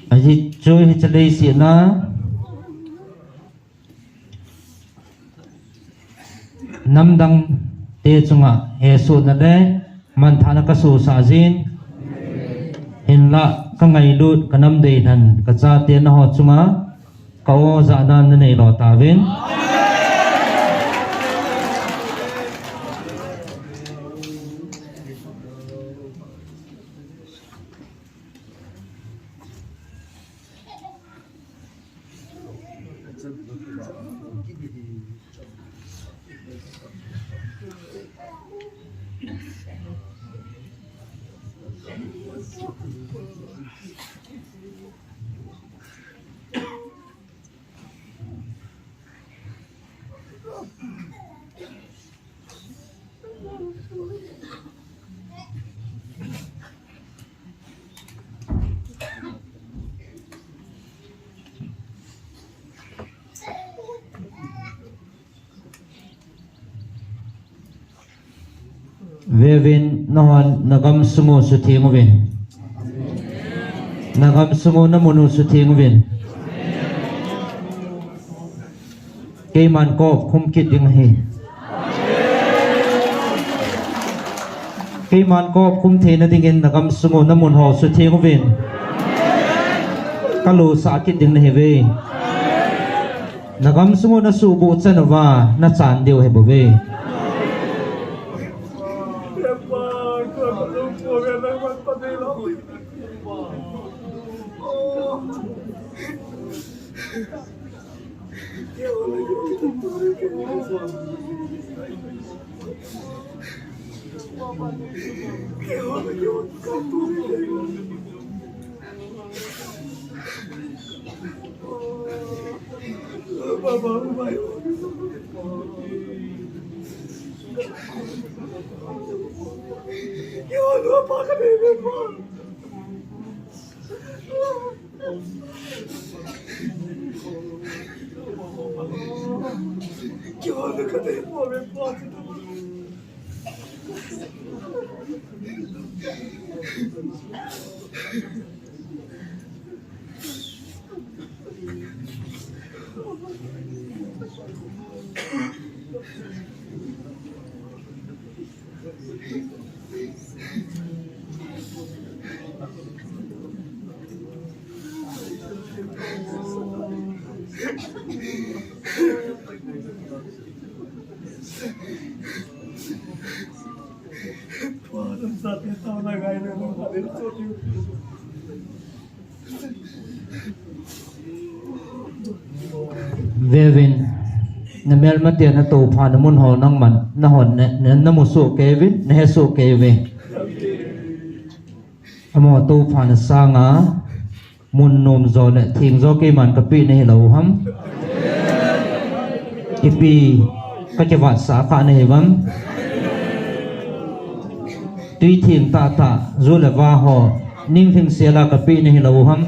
Speaker 1: Aji chui hi chalei si na Namdang te chunga he su na le man thana ka su sa jin hin la ka ngai lut ka nam dei than ka cha te na ho chunga ka o za nan na nei lo ta vin Vevin nohon nagam sumu su thieng vin Nagam sumu na munu su thieng vin Kay man ko khum kit ding hi Kay man ko khum the na dingin nagam sumu na mun ho su thieng vin Kalu sa kit ding na hi ve Nagam sumu na su bu chan wa na chan deu he bo ve Vevin na mel matia na to pha na mun ho nang man na hon na mu su Kevin na he su Kevin amo to pha na sanga mun nom zo le thing zo ke man ka pi ne lo ham ipi ka che wat sa kha ne bam tuy thing ta ta zu le wa ho ning thing se la ka pi ne lo ham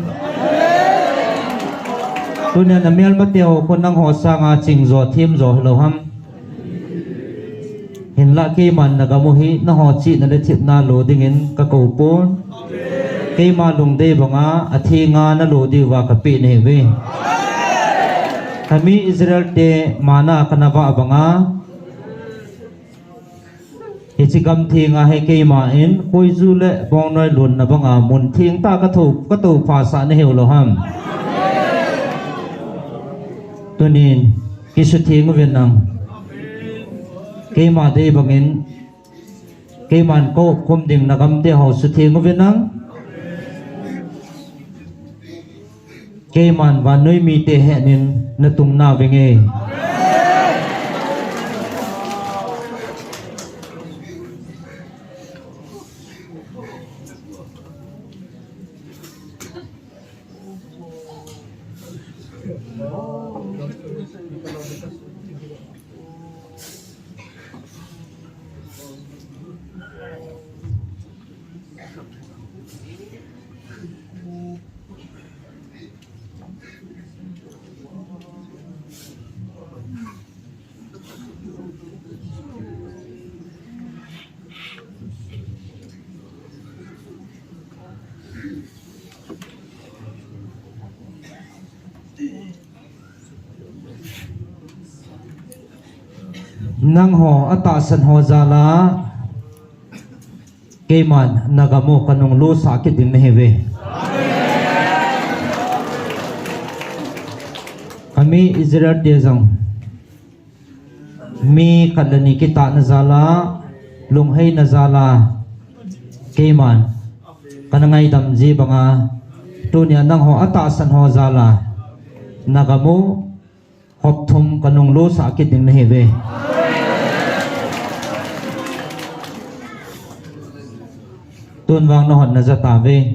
Speaker 1: tu ne na mel mateo ko nang ho sanga ching zo thim zo lo ham hin la ke man na ga mo hi na ho chi na le thip na lo ding in ka ko pon ke ma lung de banga athi nga na lo di wa ka pi ne we kami Israel te mana kana ba banga hichigam thinga he ke ma in koi zu le bong noi lun na banga mun thing ta ka tu pha sa ne he lo ham tunin kisu thing wen nang ke ma de bangin ke man ko kum ding na gam te ho su thing wen nang ke man wa noi mi te he nin na tung na venge nang ho ata san ho zala ke man nagamo kanong lo sakit din heve kami Israel de jang mi kalani kita na zala lunghai na zala ke man kanangai damji banga tunya nang ho ata san ho zala nagamo hop thum kanong lo sakit din heve tuân vang nó hòn là ra tả về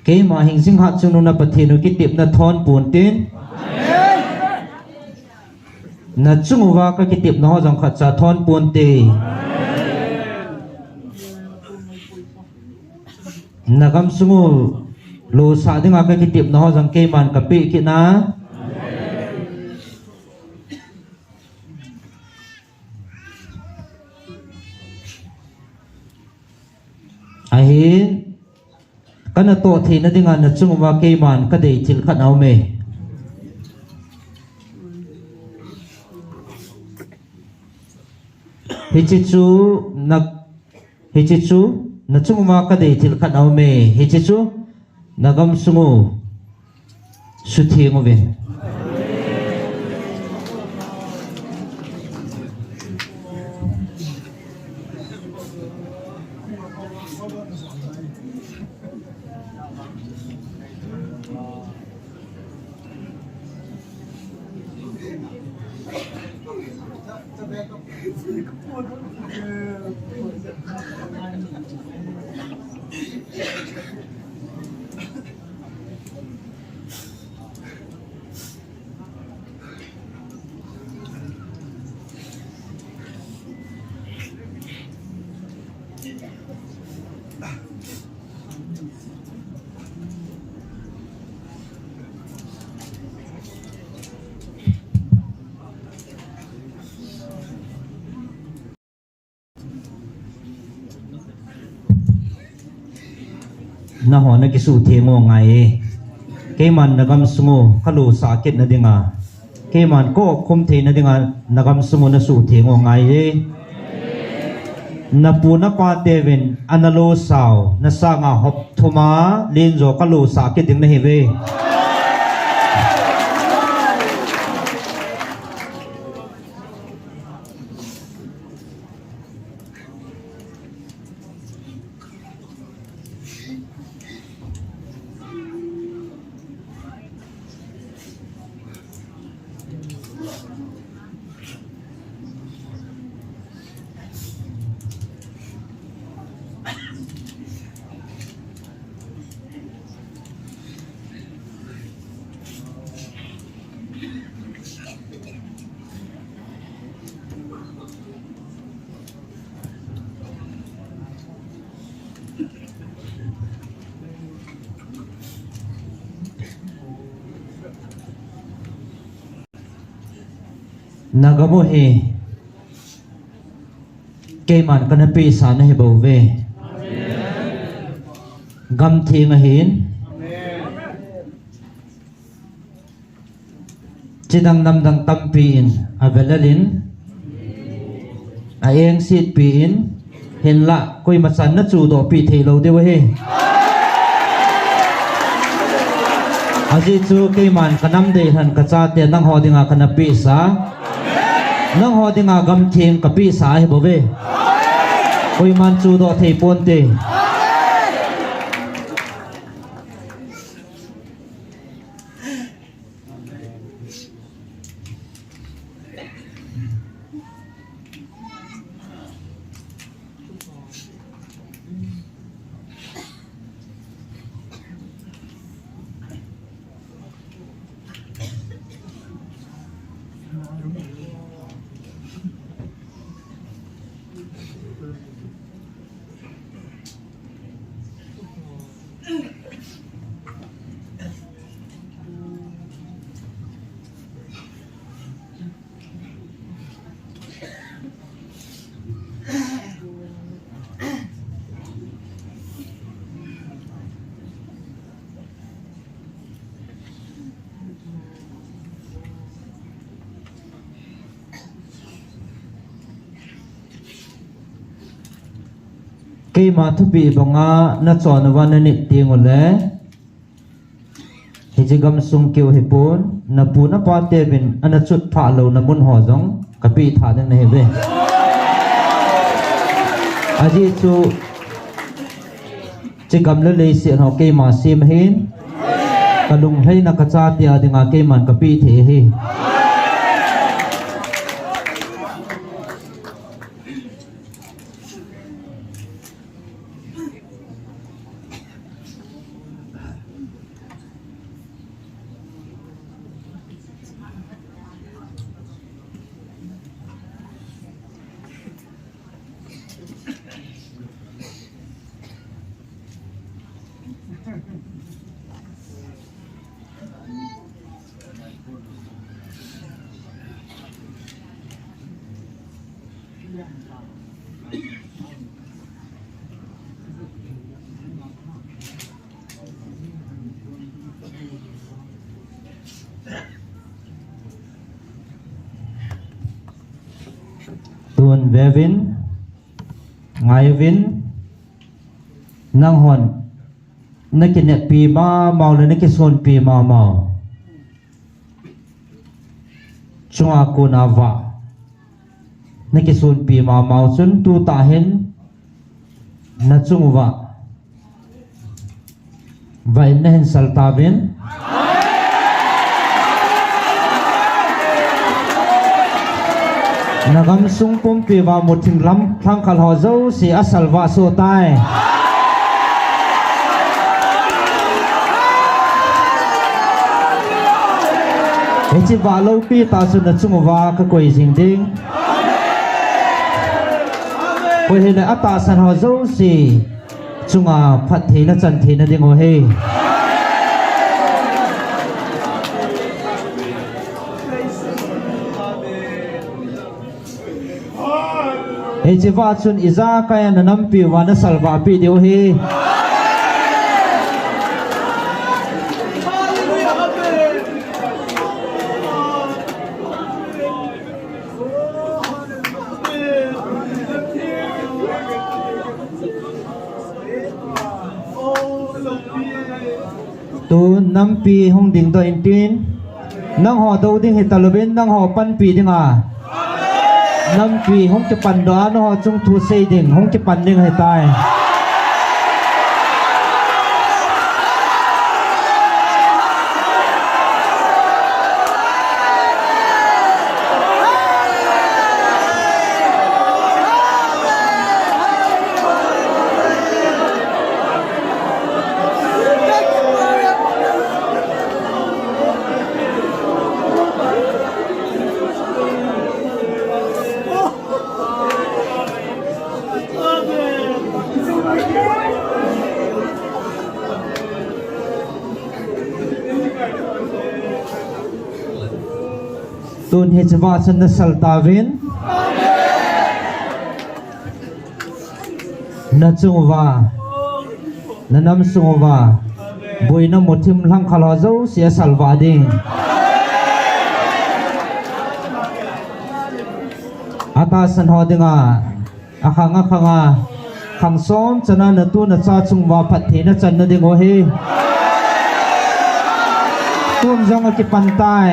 Speaker 1: cái mà hình sinh hạt chung nó bật thì nó cái tiệm là thon buồn tên là chung vào cái tiệm nó dòng khát ra thon buồn tê là gam sung lô sa đi ngang cái tiệm nó dòng cây màn cà phê kia ná ahin kana to thi na dinga na chungwa ke man ka dei chil khat au me hichichu na chungwa ka dei chil khat au me hichichu nagam sungu suthi ngove na ho na kisu the ngo ngai ke man nagam sungo kalu sakit na dinga ke man ko khum the na dinga nagam sungo na su the ngo ngai e na puna pa teven analo sao na sanga hop thuma lin zo kalu sakit ding na heve nagamo he ke man kana pi sa na he bo ve gam thi nga hin chidang nam dang tam pi in avelalin a eng sit pi in hin la koi ma san na chu do pi thei lo de wa he aji chu ke man kanam de han ka cha te nang ho dinga kana pi sa nang ho dinga gam thing ka pi sa he bo ve koi man chu do thei pon te ke ma thu pi banga na chon wan ni ting ole he jigam sung keu he pon na pu na pa te bin ana chut pha lo na mun ho jong ka pi tha ding na he be aji chu jigam le le si ho ke ma sim hin kalung hai na ka cha tia dinga ke man ka pi the he tuan vevin ngai vin nang hon na ki net pi ma mau le na ki son pi ma mau chunga ko na va na ki son pi ma mau chun tu ta hen na chung va vai na hen sal ta ben nagam sung pum pi wa một thing lam thang khal ho zo si asal wa so tai he chi wa lo pi ta su na chung wa ka koi jing ding koi he na ata san ho zo si chunga phat the na chan the na ding ho he he chi wa chun iza kaya na nam pi wa na salwa pi deu hi
Speaker 2: tu nam pi hong ding to in tin nang ho do ding he talubin nang ho pan pi ding a nam pi hong ke pan do no ho chung thu sei ding hong ke pan ding he tai tun he chwa chan na sal tawin na chungwa na nam sungwa boina mothim lang khala zo sia salwa ding ata san ho dinga akhanga khang som chana na tu na cha chungwa phat the na chan na ding o he tum jong ki pantai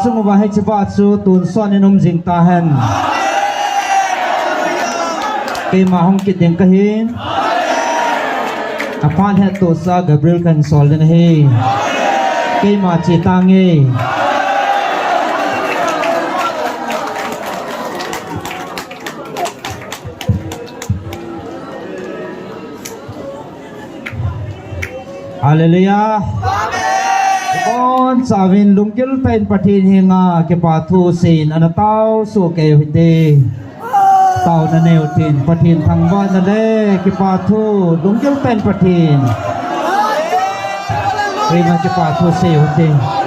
Speaker 2: chung wa hai chwa chu tun son in jing ta hen ke ma hong ki ding ka hin apan he to sa Gabriel kan sol den he ke ma chi ta nge hallelujah con savin lungkil pen pathin hinga ke pa thu sin ana tau su ke hite tau na neu tin pathin thang wa na le ke pa thu lungkil pen pathin ke ma ke pa thu se hite